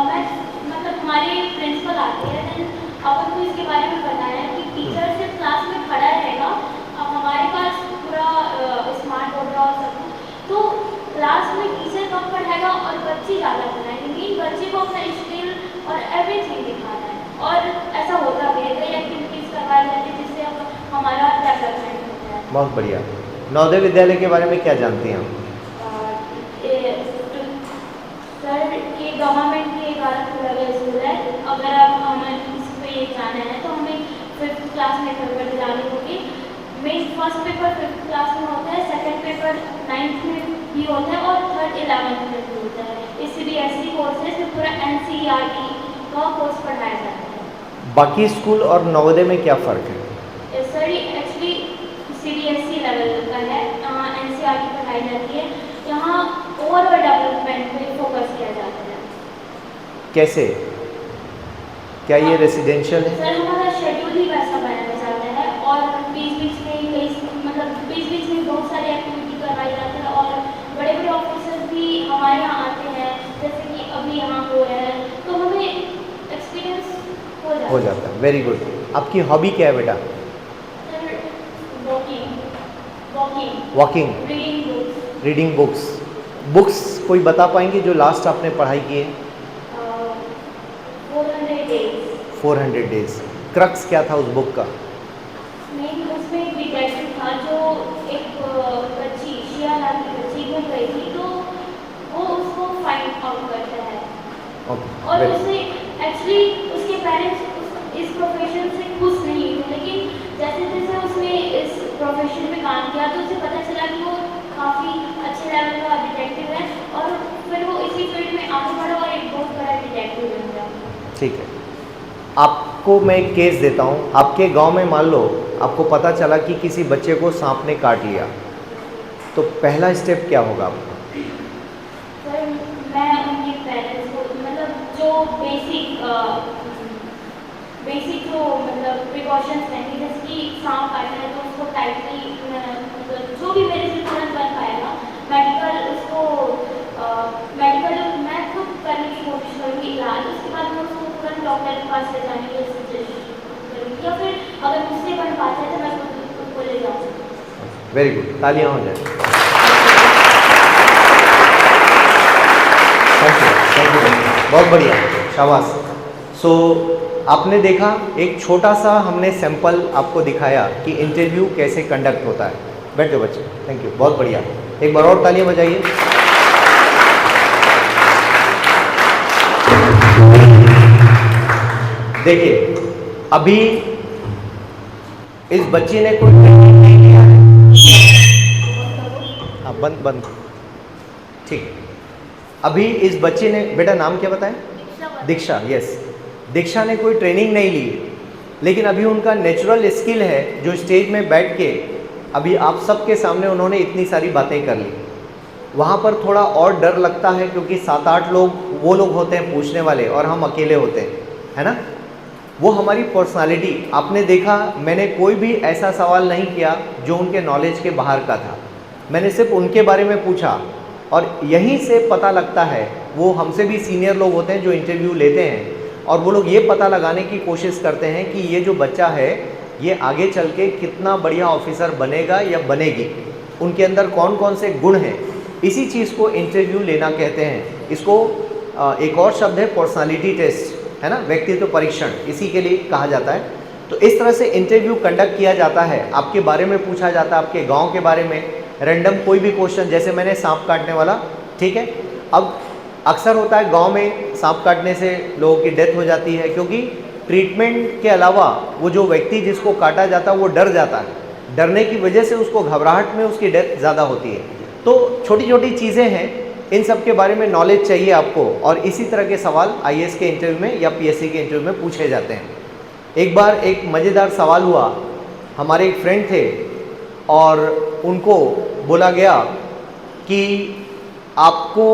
मैं मतलब हमारे प्रिंसिपल आते हैं, देन अपन को इसके बारे में बताया कि टीचर सिर्फ क्लास में खड़ा रहेगा, अब हमारे पास पूरा स्मार्ट बोर्ड और सब कुछ, तो क्लास में टीचर कम पढ़ाएगा और बच्चे ज़्यादा पढ़ाएंगे। मीन बच्चे को अपना स्किल और एवरीथिंग दिखाना है और ऐसा होता भी है। कई एक्टिविटीज़ करवाई जाती है जिससे अब हमारा डेवलपमेंट होता है। बहुत बढ़िया। नवोदय विद्यालय के बारे में क्या जानती हैं आप? सर ये गवर्नमेंट के द्वारा खोला गया स्कूल है। अगर अब हमें इस पे ये जाना है तो हमें 5th क्लास में पेपर दिलाने होंगे। Main first paper 5th class में होता है, सेकंड पेपर 9th में भी होता है और थर्ड 11th में भी होता है। इस CBSE कोर्स है, इसमें पूरा NCERT का कोर्स पढ़ाया जाता है। बाकी स्कूल और नवोदय में क्या फ़र्क है? सर एक्चुअली CBSE लेवल का है, NCERT पढ़ाई जाती है। यहाँ ओवरऑल डेवलपमेंट पे फोकस किया जाता है। कैसे? क्या ये रेसिडेंशियल है? सर हमारा शेड्यूल ही वैसा बनाया जाता है और बीच बीच में बहुत सारी एक्टिविटी करवाई जाती है और बड़े बड़े ऑफिसर्स भी हमारे यहाँ आते हैं, जैसे कि अभी यहाँ हो रहा है, तो हमें एक्सपीरियंस हो जाता है। Very good. आपकी हॉबी क्या है बेटा? Sir walking, walking, reading books. Books कोई बता पाएंगे जो लास्ट आपने पढ़ाई की है? 400 days। 400 डेज। क्रक्स क्या था उस बुक का? नहीं, उसमें एक डिटेक्टिव था जो एक बच्ची शिया नाम की बच्ची गुम गई थी, तो वो उसको फाइंड आउट करता है। और वेरी उसे एक्चुअली उसके पेरेंट्स इस प्रोफेशन से खुश नहीं थे, लेकिन जैसे जैसे उसने इस प्रोफेशन में काम किया तो उसे पता चला कि वो काफ़ी अच्छे लेवल का डिटेक्टिव है और फिर वो इसी फील्ड में आगे बढ़ा और एक बहुत बड़ा डिटेक्टिव बन गया। ठीक है। आपको मैं एक केस देता हूँ। आपके गांव में मान लो आपको पता चला कि किसी बच्चे को सांप ने काट लिया, तो पहला स्टेप क्या होगा आपका? सर मैं उनके पेरेंट्स को मतलब जो बेसिक जो मतलब प्रिकॉशंस रहेंगे, जैसे कि सांप काटना है तो उसको टाइटली मतलब जो भी मेरे से तुरंत बन पाएगा, मेडिकल मैं खुद करने की कोशिश करूँगी इलाज। उसके बाद मैं उसको तुरंत डॉक्टर के पास ले जाने के लिए सजेस्ट करूँगी, या फिर अगर मुझसे बन पाता है तो मैं खुद उनको ले जाऊँगी। वेरी गुड, तालियां हो जाए। थैंक यू, बहुत बढ़िया, शाबाश। सो आपने देखा, एक छोटा सा हमने सैंपल आपको दिखाया कि इंटरव्यू कैसे कंडक्ट होता है। बैठ जाओ बच्चे। थैंक यू, बहुत बढ़िया। एक बार और तालियां बजाइए। देखिए, अभी इस बच्चे ने कोई ट्रेनिंग नहीं लिया है। हाँ, बंद। ठीक है। अभी इस बच्चे ने, बेटा नाम क्या बताएं? दीक्षा, यस, दीक्षा ने कोई ट्रेनिंग नहीं ली, लेकिन अभी उनका नेचुरल स्किल है जो स्टेज में बैठ के अभी आप सबके सामने उन्होंने इतनी सारी बातें कर ली। वहाँ पर थोड़ा और डर लगता है क्योंकि 7-8 लोग वो लोग होते हैं पूछने वाले और हम अकेले होते हैं, है ना। वो हमारी पर्सनालिटी, आपने देखा मैंने कोई भी ऐसा सवाल नहीं किया जो उनके नॉलेज के बाहर का था, मैंने सिर्फ उनके बारे में पूछा। और यहीं से पता लगता है, वो हमसे भी सीनियर लोग होते हैं जो इंटरव्यू लेते हैं और वो लोग ये पता लगाने की कोशिश करते हैं कि ये जो बच्चा है ये आगे चल के कितना बढ़िया ऑफिसर बनेगा या बनेगी, उनके अंदर कौन कौन से गुण हैं। इसी चीज़ को इंटरव्यू लेना कहते हैं। इसको एक और शब्द है पर्सनालिटी टेस्ट, है ना, व्यक्तित्व परीक्षण, इसी के लिए कहा जाता है। तो इस तरह से इंटरव्यू कंडक्ट किया जाता है, आपके बारे में पूछा जाता है, आपके गांव के बारे में, रैंडम कोई भी क्वेश्चन, जैसे मैंने सांप काटने वाला, ठीक है। अब अक्सर होता है गांव में सांप काटने से लोगों की डेथ हो जाती है क्योंकि ट्रीटमेंट के अलावा वो जो व्यक्ति जिसको काटा जाता है वो डर जाता है, डरने की वजह से उसको घबराहट में उसकी डेथ ज़्यादा होती है। तो छोटी छोटी चीज़ें हैं, इन सब के बारे में नॉलेज चाहिए आपको, और इसी तरह के सवाल आईएएस के इंटरव्यू में या पीएससी के इंटरव्यू में पूछे जाते हैं। एक बार एक मज़ेदार सवाल हुआ, हमारे एक फ्रेंड थे और उनको बोला गया कि आपको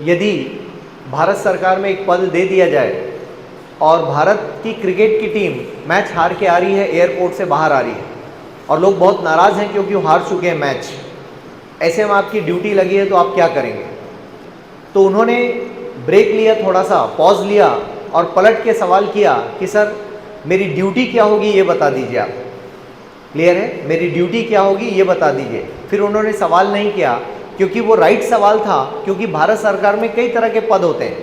यदि भारत सरकार में एक पद दे दिया जाए और भारत की क्रिकेट की टीम मैच हार के आ रही है, एयरपोर्ट से बाहर आ रही है और लोग बहुत नाराज़ हैं क्योंकि वो हार चुके हैं मैच, ऐसे में आपकी ड्यूटी लगी है तो आप क्या करेंगे। तो उन्होंने ब्रेक लिया, थोड़ा सा पॉज लिया और पलट के सवाल किया कि सर मेरी ड्यूटी क्या होगी ये बता दीजिए आप। क्लियर है, मेरी ड्यूटी क्या होगी ये बता दीजिए। फिर उन्होंने सवाल नहीं किया क्योंकि वो राइट सवाल था, क्योंकि भारत सरकार में कई तरह के पद होते हैं,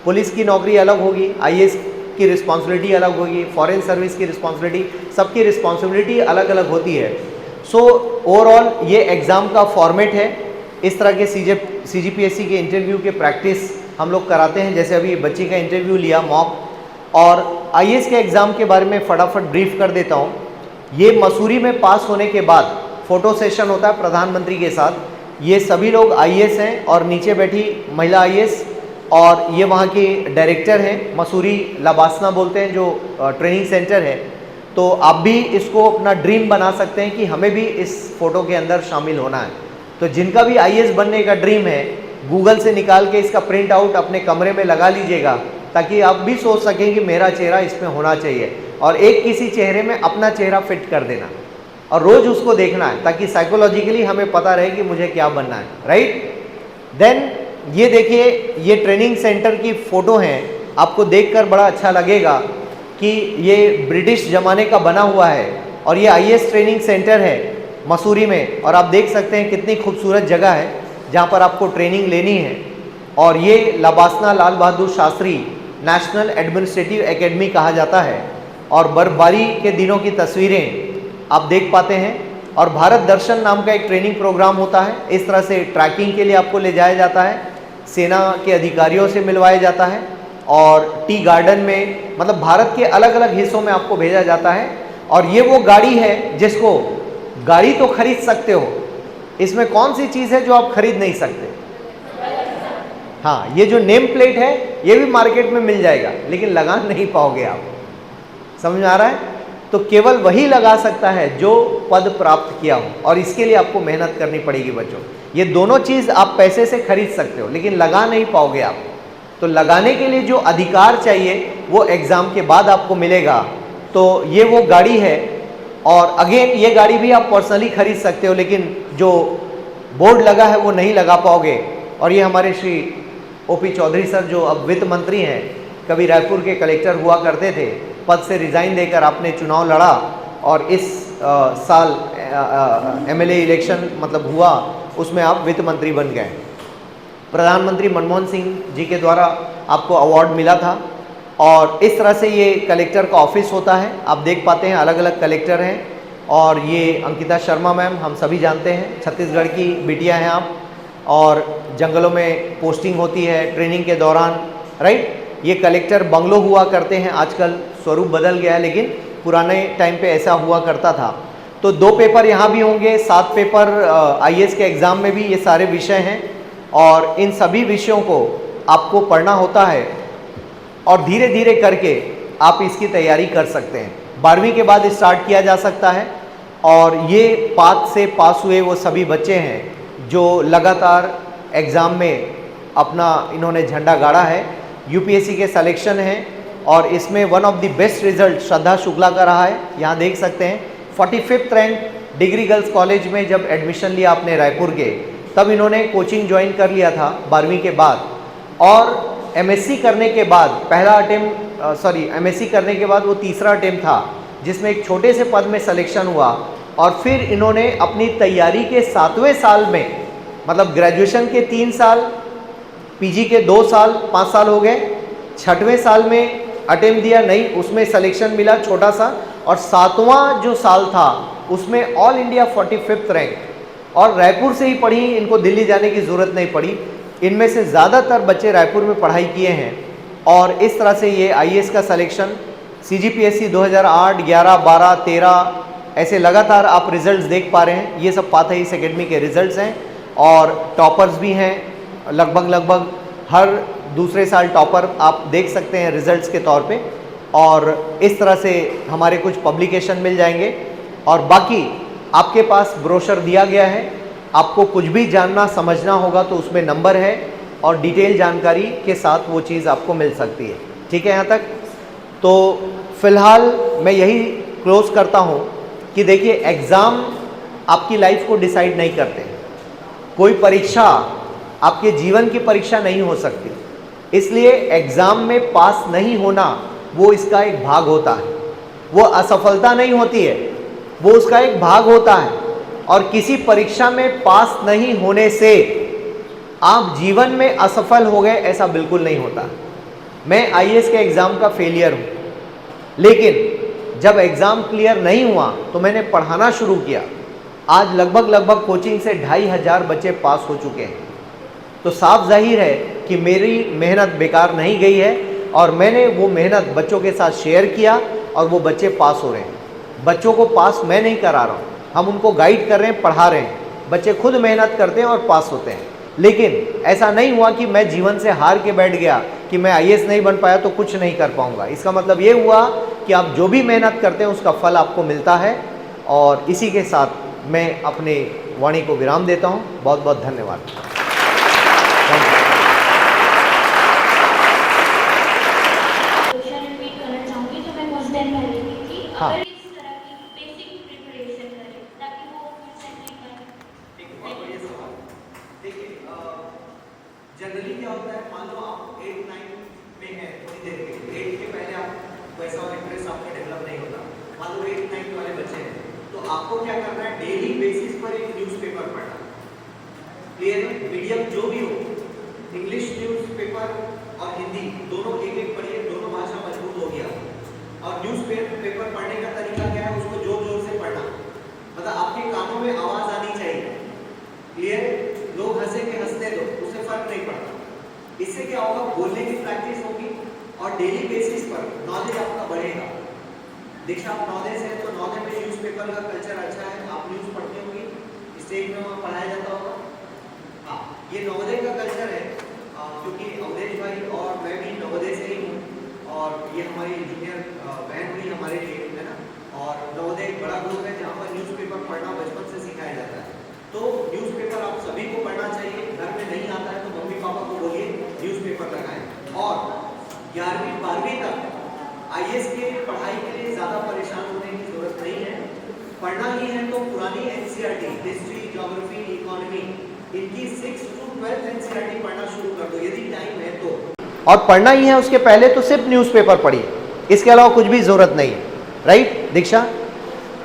पुलिस की नौकरी अलग होगी, आईएएस की रिस्पॉन्सिबिलिटी अलग होगी, फॉरेन सर्विस की रिस्पॉन्सिबिलिटी, सबकी रिस्पॉन्सिबिलिटी अलग अलग होती है। सो ओवरऑल ये एग्ज़ाम का फॉर्मेट है। इस तरह के सीजीपीएससी के इंटरव्यू के प्रैक्टिस हम लोग कराते हैं, जैसे अभी बच्ची का इंटरव्यू लिया मॉक। और आईएएस के एग्ज़ाम के बारे में फटाफट ब्रीफ कर देता हूँ। ये मसूरी में पास होने के बाद फ़ोटो सेशन होता है प्रधानमंत्री के साथ। ये सभी लोग आईएएस हैं और नीचे बैठी महिला आईएएस, और ये वहाँ की डायरेक्टर हैं, मसूरी लबासना बोलते हैं जो ट्रेनिंग सेंटर है। तो आप भी इसको अपना ड्रीम बना सकते हैं कि हमें भी इस फ़ोटो के अंदर शामिल होना है। तो जिनका भी आईएएस बनने का ड्रीम है, गूगल से निकाल के इसका प्रिंट आउट अपने कमरे में लगा लीजिएगा, ताकि आप भी सोच सकें कि मेरा चेहरा इसमें होना चाहिए, और एक किसी चेहरे में अपना चेहरा फिट कर देना और रोज़ उसको देखना है, ताकि साइकोलॉजिकली हमें पता रहे कि मुझे क्या बनना है, राइट। देन ये देखिए, ये ट्रेनिंग सेंटर की फ़ोटो हैं, आपको देखकर बड़ा अच्छा लगेगा कि ये ब्रिटिश ज़माने का बना हुआ है और ये आईएएस ट्रेनिंग सेंटर है मसूरी में। और आप देख सकते हैं कितनी खूबसूरत जगह है जहाँ पर आपको ट्रेनिंग लेनी है। और ये LBSNAA Lal Bahadur Shastri national administrative academy कहा जाता है। और बर्फबारी के दिनों की तस्वीरें आप देख पाते हैं। और भारत दर्शन नाम का एक ट्रेनिंग प्रोग्राम होता है, इस तरह से ट्रैकिंग के लिए आपको ले जाया जाता है, सेना के अधिकारियों से मिलवाया जाता है, और टी गार्डन में, मतलब भारत के अलग अलग हिस्सों में आपको भेजा जाता है। और ये वो गाड़ी है जिसको, गाड़ी तो खरीद सकते हो, इसमें कौन सी चीज़ है जो आप खरीद नहीं सकते? हाँ, ये जो नेम प्लेट है ये भी मार्केट में मिल जाएगा, लेकिन लगा नहीं पाओगे आप। समझ में आ रहा है? तो केवल वही लगा सकता है जो पद प्राप्त किया हो, और इसके लिए आपको मेहनत करनी पड़ेगी बच्चों। ये दोनों चीज़ आप पैसे से खरीद सकते हो, लेकिन लगा नहीं पाओगे आप। तो लगाने के लिए जो अधिकार चाहिए वो एग्ज़ाम के बाद आपको मिलेगा। तो ये वो गाड़ी है, और अगेन ये गाड़ी भी आप पर्सनली खरीद सकते हो, लेकिन जो बोर्ड लगा है वो नहीं लगा पाओगे। और ये हमारे श्री ओपी चौधरी सर जो अब वित्त मंत्री हैं, कभी रायपुर के कलेक्टर हुआ करते थे, पद से रिज़ाइन देकर आपने चुनाव लड़ा और इस साल एमएलए इलेक्शन मतलब हुआ, उसमें आप वित्त मंत्री बन गए। प्रधानमंत्री मनमोहन सिंह जी के द्वारा आपको अवार्ड मिला था। और इस तरह से ये कलेक्टर का ऑफिस होता है, आप देख पाते हैं अलग अलग कलेक्टर हैं। और ये अंकिता शर्मा मैम हम सभी जानते हैं, छत्तीसगढ़ की बिटिया हैं आप, और जंगलों में पोस्टिंग होती है ट्रेनिंग के दौरान, राइट। ये कलेक्टर बंगलो हुआ करते हैं, आजकल स्वरूप बदल गया है, लेकिन पुराने टाइम पे ऐसा हुआ करता था। तो 2 पेपर यहाँ भी होंगे, 7 पेपर आईएएस के एग्ज़ाम में भी ये सारे विषय हैं, और इन सभी विषयों को आपको पढ़ना होता है। और धीरे धीरे करके आप इसकी तैयारी कर सकते हैं। 12वीं के बाद स्टार्ट किया जा सकता है और ये पाथ से पास हुए वो सभी बच्चे हैं जो लगातार एग्ज़ाम में अपना इन्होंने झंडा गाड़ा है। यूपीएससी के सिलेक्शन हैं और इसमें one of the best result Shraddha Shukla का रहा है। यहाँ देख सकते हैं 45th rank degree girls college में जब एडमिशन लिया आपने रायपुर के, तब इन्होंने कोचिंग ज्वाइन कर लिया था 12वीं के बाद, और एमएससी करने के बाद पहला अटेम्प्ट एमएससी करने के बाद वो तीसरा अटेम्प्ट था जिसमें एक छोटे से पद में सिलेक्शन हुआ। और फिर इन्होंने अपनी तैयारी के 7वें साल में, मतलब ग्रेजुएशन के 3 साल, पीजी के 2 साल, 5 साल हो गए, 6वें साल में अटेम्प्ट दिया, नहीं उसमें सिलेक्शन मिला छोटा सा, और 7वां जो साल था उसमें ऑल इंडिया 45th रैंक, और रायपुर से ही पढ़ी, इनको दिल्ली जाने की ज़रूरत नहीं पड़ी। इनमें से ज़्यादातर बच्चे रायपुर में पढ़ाई किए हैं और इस तरह से ये आईएएस का सिलेक्शन सीजीपीएससी 2008, 11, 12, 13 ऐसे लगातार आप रिजल्ट्स देख पा रहे हैं। ये सब पाथ है इस एकेडमी के रिजल्ट्स हैं और टॉपर्स भी हैं, लगभग हर दूसरे साल टॉपर आप देख सकते हैं रिजल्ट्स के तौर पे। और इस तरह से हमारे कुछ पब्लिकेशन मिल जाएंगे और बाकी आपके पास ब्रोशर दिया गया है। आपको कुछ भी जानना समझना होगा तो उसमें नंबर है और डिटेल जानकारी के साथ वो चीज़ आपको मिल सकती है। ठीक है यहाँ तक? तो फिलहाल मैं यही क्लोज करता हूँ कि देखिए, एग्ज़ाम आपकी लाइफ को डिसाइड नहीं करते। कोई परीक्षा आपके जीवन की परीक्षा नहीं हो सकती, इसलिए एग्ज़ाम में पास नहीं होना वो इसका एक भाग होता है। वो असफलता नहीं होती है, वो उसका एक भाग होता है। और किसी परीक्षा में पास नहीं होने से आप जीवन में असफल हो गए, ऐसा बिल्कुल नहीं होता। मैं आईएएस के एग्ज़ाम का फेलियर हूँ, लेकिन जब एग्ज़ाम क्लियर नहीं हुआ तो मैंने पढ़ाना शुरू किया। आज लगभग कोचिंग से 2500 बच्चे पास हो चुके हैं। तो साफ जाहिर है कि मेरी मेहनत बेकार नहीं गई है और मैंने वो मेहनत बच्चों के साथ शेयर किया और वो बच्चे पास हो रहे हैं। बच्चों को पास मैं नहीं करा रहा हूँ, हम उनको गाइड कर रहे हैं, पढ़ा रहे हैं। बच्चे खुद मेहनत करते हैं और पास होते हैं। लेकिन ऐसा नहीं हुआ कि मैं जीवन से हार के बैठ गया कि मैं आईएएस नहीं बन पाया तो कुछ नहीं कर पाऊंगा। इसका मतलब ये हुआ कि आप जो भी मेहनत करते हैं उसका फल आपको मिलता है। और इसी के साथ मैं अपने वाणी को विराम देता हूँ। बहुत बहुत धन्यवाद। क्वेश्चन रिपीट करना चाहूँगी जो मैं कुछ दिन पहले की थी। हाँ। अगर इस तरह की बेसिक प्रिपरेशन करें ताकि वो फिर से नहीं पाए। एक बहुत बढ़िया सवाल। देखिए, जनरली क्या होता है, मान लो आप 8, 9 में हैं थोड़ी देर के लिए, 8 के पहले आप वैसा इंटरेस्ट आपका डेवलप नहीं होता। मान लो 8, 9 वाले बच्चे हैं, तो आपको क्या करना है, डेली बेसिस पर एक न्यूज़पेपर पढ़ना। क्लियर है? मीडियम जो भी हो, इंग्लिश न्यूज़पेपर और हिंदी दोनों एक पढ़िए, दोनों भाषा मजबूत हो गया। और न्यूज़पेपर पढ़ने का तरीका क्या है, उसको जोर जोर से पढ़ना, मतलब आपके कानों में आवाज़ आनी चाहिए। क्लियर? लोग हंसेंगे, हंसने दो, उससे फर्क नहीं पड़ता। इससे क्या होगा, बोलने की प्रैक्टिस होगी और डेली बेसिस पर नॉलेज आपका बढ़ेगा। देखिए, आप नॉलेज है तो नॉलेज में न्यूज़पेपर का कल्चर अच्छा है, आप न्यूज़ पढ़ते होंगे, स्टेज में वहाँ पढ़ाया जाता होगा। हाँ, ये नवोदय का कल्चर है, क्योंकि अवधेश भाई और मैं भी नवोदय से ही हूँ और ये हमारी जूनियर बहन भी हमारे लिए है ना। और नवोदय एक बड़ा ग्रुप है जहाँ पर न्यूज़पेपर पढ़ना बचपन से सिखाया जाता है। तो न्यूज़पेपर आप सभी को पढ़ना चाहिए। घर में नहीं आता है तो मम्मी पापा को बोलिए न्यूज़पेपर लगाएं। और 11वीं 12वीं तक आईएएस के पढ़ाई के लिए ज़्यादा परेशान होने की जरूरत नहीं है। पढ़ना ही है तो पुरानी एनसीईआरटी, हिस्ट्री, ज्योग्राफी, इकोनॉमी, इनकी 6 to 12 एनसीईआरटी पढ़ना शुरू कर दो यदि टाइम है तो। और पढ़ना ही है उसके पहले तो सिर्फ न्यूज़पेपर पढ़िए, इसके अलावा कुछ भी ज़रूरत नहीं है। राइट दीक्षा?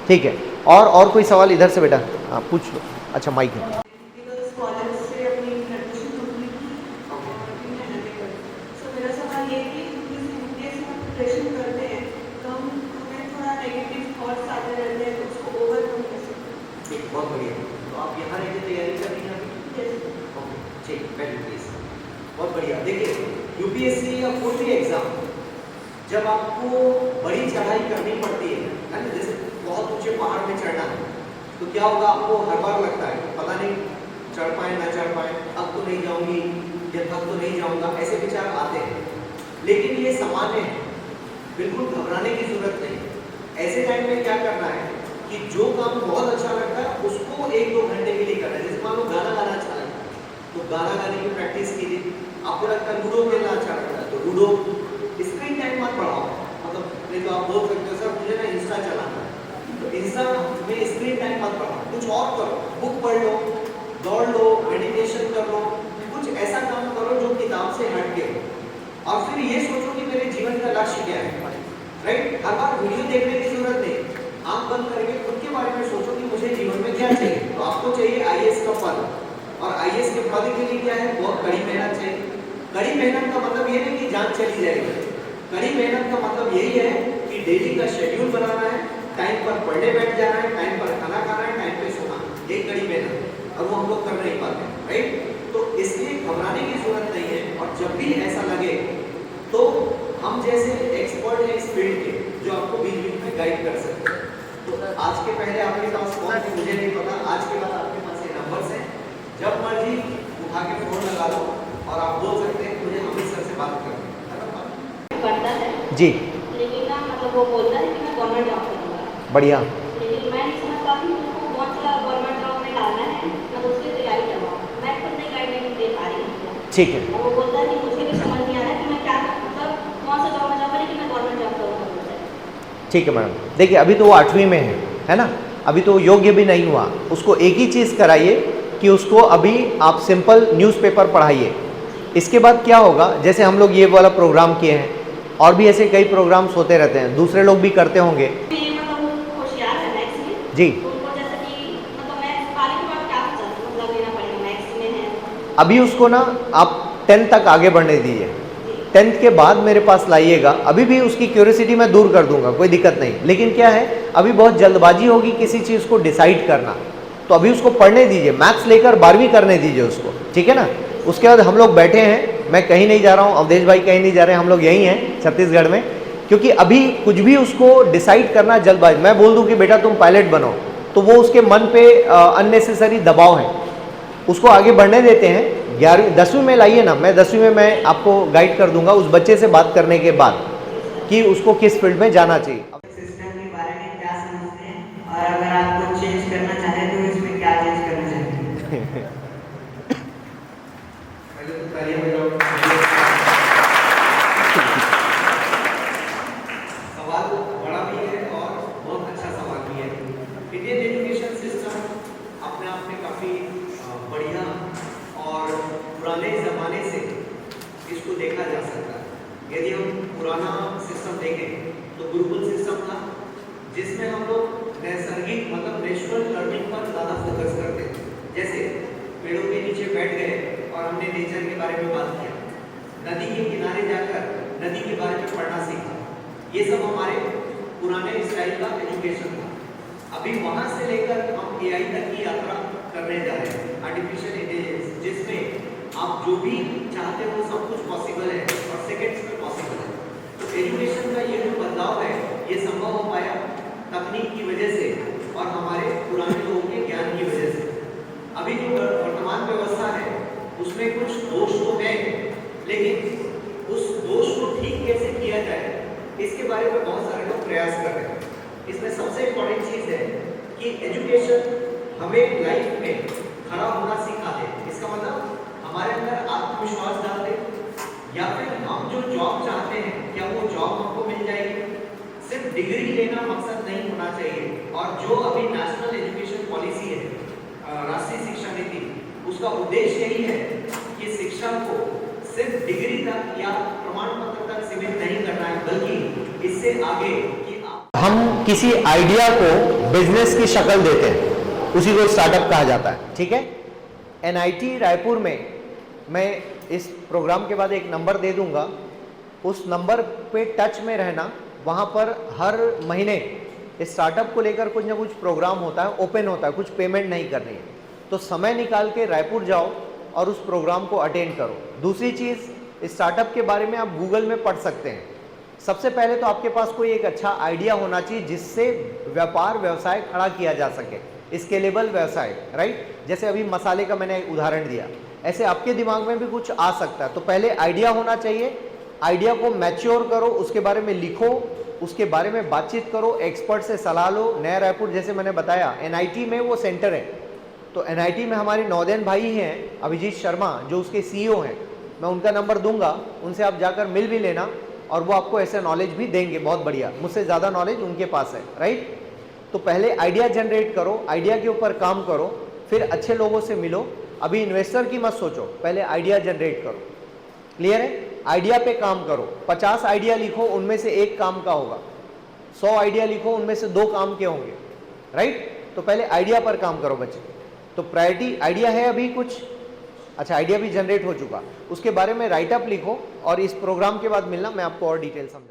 ठीक है। और कोई सवाल इधर से बेटा? हाँ पूछ लो। अच्छा माइक है। बहुत बढ़िया। तो आप यहाँ रह के तैयारी कर रही हैं अभी? ओके, ठीक, वेरी प्लीज। बहुत बढ़िया। देखिए, यूपीएससी या कोई भी एग्जाम जब आपको बड़ी चढ़ाई करनी पड़ती है ना, जैसे बहुत ऊंचे पहाड़ में चढ़ना है, तो क्या होगा, आपको हर बार लगता है पता नहीं चढ़ पाए ना चढ़ पाए, अब तो नहीं जाऊंगी या थक तो नहीं जाऊंगा, ऐसे विचार आते हैं। लेकिन ये सामान्य है, बिल्कुल घबराने की जरूरत नहीं। ऐसे टाइम में क्या करना है कि जो काम बहुत अच्छा लगता है उसको 1-2 घंटे के लिए करना है। जैसे मान लो गाना गाना अच्छा लगता है तो गाना गाने की प्रैक्टिस कीजिए। आपको लगता है लूडो खेलना अच्छा लगता है तो लूडो। स्क्रीन टाइम मत बढ़ाओ, मतलब नहीं तो आप बोल सकते हो सर मुझे ना इंस्टा चलाना है, तो इंस्टा में स्क्रीन टाइम मत बढ़ाओ, कुछ और करो, बुक पढ़ लो, दौड़ लो, मेडिटेशन कर लो, कुछ ऐसा काम करो जो किताब से हट के हो। और फिर ये सोचो कि मेरे जीवन का लक्ष्य क्या है, राइट। हर बार वीडियो देखने की जरूरत नहीं, आंख बंद करके खुद के बारे में सोचो कि मुझे जीवन में क्या चाहिए। तो आपको चाहिए आईएएस का पद, और आईएएस के पद के लिए क्या है, बहुत कड़ी मेहनत चाहिए। कड़ी मेहनत का मतलब ये नहीं कि जान चली जाएगी, कड़ी मेहनत का मतलब यही है कि डेली का शेड्यूल बनाना है, टाइम पर पढ़ने बैठ जाना है, टाइम पर खाना खाना है, टाइम पे सोना, ये कड़ी मेहनत है, और वो हम लोग कर नहीं पाते, राइट। तो इसलिए घबराने की जरूरत नहीं है। और जब भी ऐसा लगे तो हम जैसे एक्सपर्ट हैं इस फील्ड के, जो आपको बीच बीच में गाइड कर सकते हैं। तो आज के पहले आपके पास कौन थे मुझे नहीं पता, आज के बाद आपके पास ये नंबर्स हैं, जब मर्जी उठा के फोन लगा लो और आप बोल सकते हैं मुझे अमित सर से बात करनी है। पढ़ता है जी, लेकिन ना मतलब वो बोलता है कि मैं गवर्नमेंट जॉब करूँगा, बढ़िया। लेकिन मैं नहीं समझ पाती हूँ उसको कौन सा गवर्नमेंट जॉब में डालना है, मैं उसकी तैयारी करवाऊँ। मैं खुद नहीं गाइडलाइन दे पा रही हूँ। ठीक है, और वो बोलता है कि मुझे भी समझ नहीं आ रहा है कि मैं क्या मतलब कौन सा जॉब में जाऊँ, लेकिन मैं गवर्नमेंट जॉब करूँगा बोलता है। ठीक है मैडम। देखिए अभी तो वो 8वीं में है ना, अभी तो योग्य भी नहीं हुआ। उसको एक ही चीज़ कराइए कि उसको अभी आप सिंपल न्यूज़पेपर पढ़ाइए। इसके बाद क्या होगा, जैसे हम लोग ये वाला प्रोग्राम किए हैं और भी ऐसे कई प्रोग्राम्स होते रहते हैं, दूसरे लोग भी करते होंगे। ये मतलब होशियार है मैथ्स में, जी, तो उनको जैसे कि मतलब मैथ्स पाने के बाद क्या मतलब लेना पड़ेगा, मैथ्स में है। अभी उसको ना आप 10th तक आगे बढ़ने दीजिए, 10th के बाद मेरे पास लाइएगा। अभी भी उसकी क्यूरियोसिटी मैं दूर कर दूंगा, कोई दिक्कत नहीं। लेकिन क्या है, अभी बहुत जल्दबाजी होगी किसी चीज़ को डिसाइड करना, तो अभी उसको पढ़ने दीजिए, मैथ्स लेकर 12वीं करने दीजिए उसको, ठीक है ना। उसके बाद हम लोग बैठे हैं, मैं कहीं नहीं जा रहा हूँ, अवधेश भाई कहीं नहीं जा रहे हैं, हम लोग यहीं हैं छत्तीसगढ़ में। क्योंकि अभी कुछ भी उसको डिसाइड करना जल्दबाजी, मैं बोल दूं कि बेटा तुम पायलट बनो, तो वो उसके मन पे अननेसेसरी दबाव है, उसको आगे बढ़ने देते हैं। 11वीं 10वीं में लाइए ना, मैं 10वीं में मैं आपको गाइड कर दूंगा उस बच्चे से बात करने के बाद कि उसको किस फील्ड में जाना चाहिए। सिस्टम के बारे में क्या समझते हैं, और अगर आपको चेंज करना चाहे तो इसमें क्या चेंज करना चाहेंगे? पहले तो तालियां बजाओ। सवाल बड़ा भी है और बहुत अच्छा सवाल भी है। इंडियन एजुकेशन सिस्टम अपने आप में काफ़ी बढ़िया और पुराने ज़माने से इसको देखा जा सकता है। यदि हम पुराना सिस्टम देखें तो गुरुकुल सिस्टम था, जिसमें हम लोग नैसर्गिक मतलब नेचुरल लर्निंग पर ज़्यादा फोकस करते थे। जैसे पेड़ों के नीचे बैठ गए और हमने नेचर के बारे में बात किया, नदी के किनारे जाकर नदी के बारे में पढ़ना सीखा। ये सब हमारे पुराने स्टाइल का एजुकेशन था। अभी वहाँ से लेकर हम एआई तक की यात्रा करने जा रहे हैं, आर्टिफिशियल इंटेलिजेंस, जिसमें आप जो भी चाहते हो सब कुछ पॉसिबल है और सेकेंड्स में पॉसिबल है। तो एजुकेशन का ये जो बदलाव है ये संभव हो पाया तकनीक की वजह से और हमारे पुराने लोगों के ज्ञान की वजह से। अभी जो वर्तमान व्यवस्था है उसमें कुछ दोष तो है, लेकिन उस दोष को ठीक कैसे किया जाए इसके बारे में बहुत सारे लोग प्रयास कर रहे हैं। इसमें सबसे इम्पोर्टेंट चीज़ है कि एजुकेशन हमें लाइफ में खड़ा होना सिखा दे। इसका मतलब हमारे अंदर आत्मविश्वास डाल दे, या फिर हम जो जॉब चाहते हैं क्या वो जॉब हमको मिल जाएगी। सिर्फ डिग्री लेना मकसद नहीं होना चाहिए। और जो अभी नेशनल एजुकेशन पॉलिसी है, राष्ट्रीय शिक्षा नीति, उसका उद्देश्य यही है कि शिक्षा को सिर्फ डिग्री तक या प्रमाण पत्र तक सीमित नहीं करना है, बल्कि इससे आगे कि हम किसी आइडिया को बिजनेस की शक्ल देते हैं, उसी को स्टार्टअप कहा जाता है, ठीक है। एनआईटी रायपुर में मैं इस प्रोग्राम के बाद एक नंबर दे दूंगा, उस नंबर पे टच में रहना। वहाँ पर हर महीने स्टार्टअप को लेकर कुछ ना कुछ प्रोग्राम होता है, ओपन होता है, कुछ पेमेंट नहीं करनी है, तो समय निकाल के रायपुर जाओ और उस प्रोग्राम को अटेंड करो। दूसरी चीज़, स्टार्टअप के बारे में आप गूगल में पढ़ सकते हैं। सबसे पहले तो आपके पास कोई एक अच्छा आइडिया होना चाहिए जिससे व्यापार व्यवसाय खड़ा किया जा सके, स्केलेबल व्यवसाय, राइट। जैसे अभी मसाले का मैंने उदाहरण दिया, ऐसे आपके दिमाग में भी कुछ आ सकता है। तो पहले आइडिया होना चाहिए, आइडिया को मैच्योर करो, उसके बारे में लिखो, उसके बारे में बातचीत करो, एक्सपर्ट से सलाह लो। नया रायपुर जैसे मैंने बताया एनआईटी में वो सेंटर है, तो एनआईटी में हमारे नौदैन भाई हैं अभिजीत शर्मा जो उसके सीईओ हैं, मैं उनका नंबर दूंगा, उनसे आप जाकर मिल भी लेना और वो आपको ऐसे नॉलेज भी देंगे बहुत बढ़िया, मुझसे ज़्यादा नॉलेज उनके पास है, राइट। तो पहले आइडिया जनरेट करो, आइडिया के ऊपर काम करो, फिर अच्छे लोगों से मिलो। अभी इन्वेस्टर की मत सोचो, पहले आइडिया जनरेट करो। क्लियर है? आइडिया पे काम करो। 50 आइडिया लिखो, उनमें से एक काम का होगा। 100 आइडिया लिखो, उनमें से 2 काम के होंगे, राइट। तो पहले आइडिया पर काम करो बच्चे। तो प्रायोरिटी आइडिया है अभी कुछ, अच्छा आइडिया भी जनरेट हो चुका, उसके बारे में राइटअप लिखो और इस प्रोग्राम के बाद मिलना, मैं आपको और डिटेल समझा।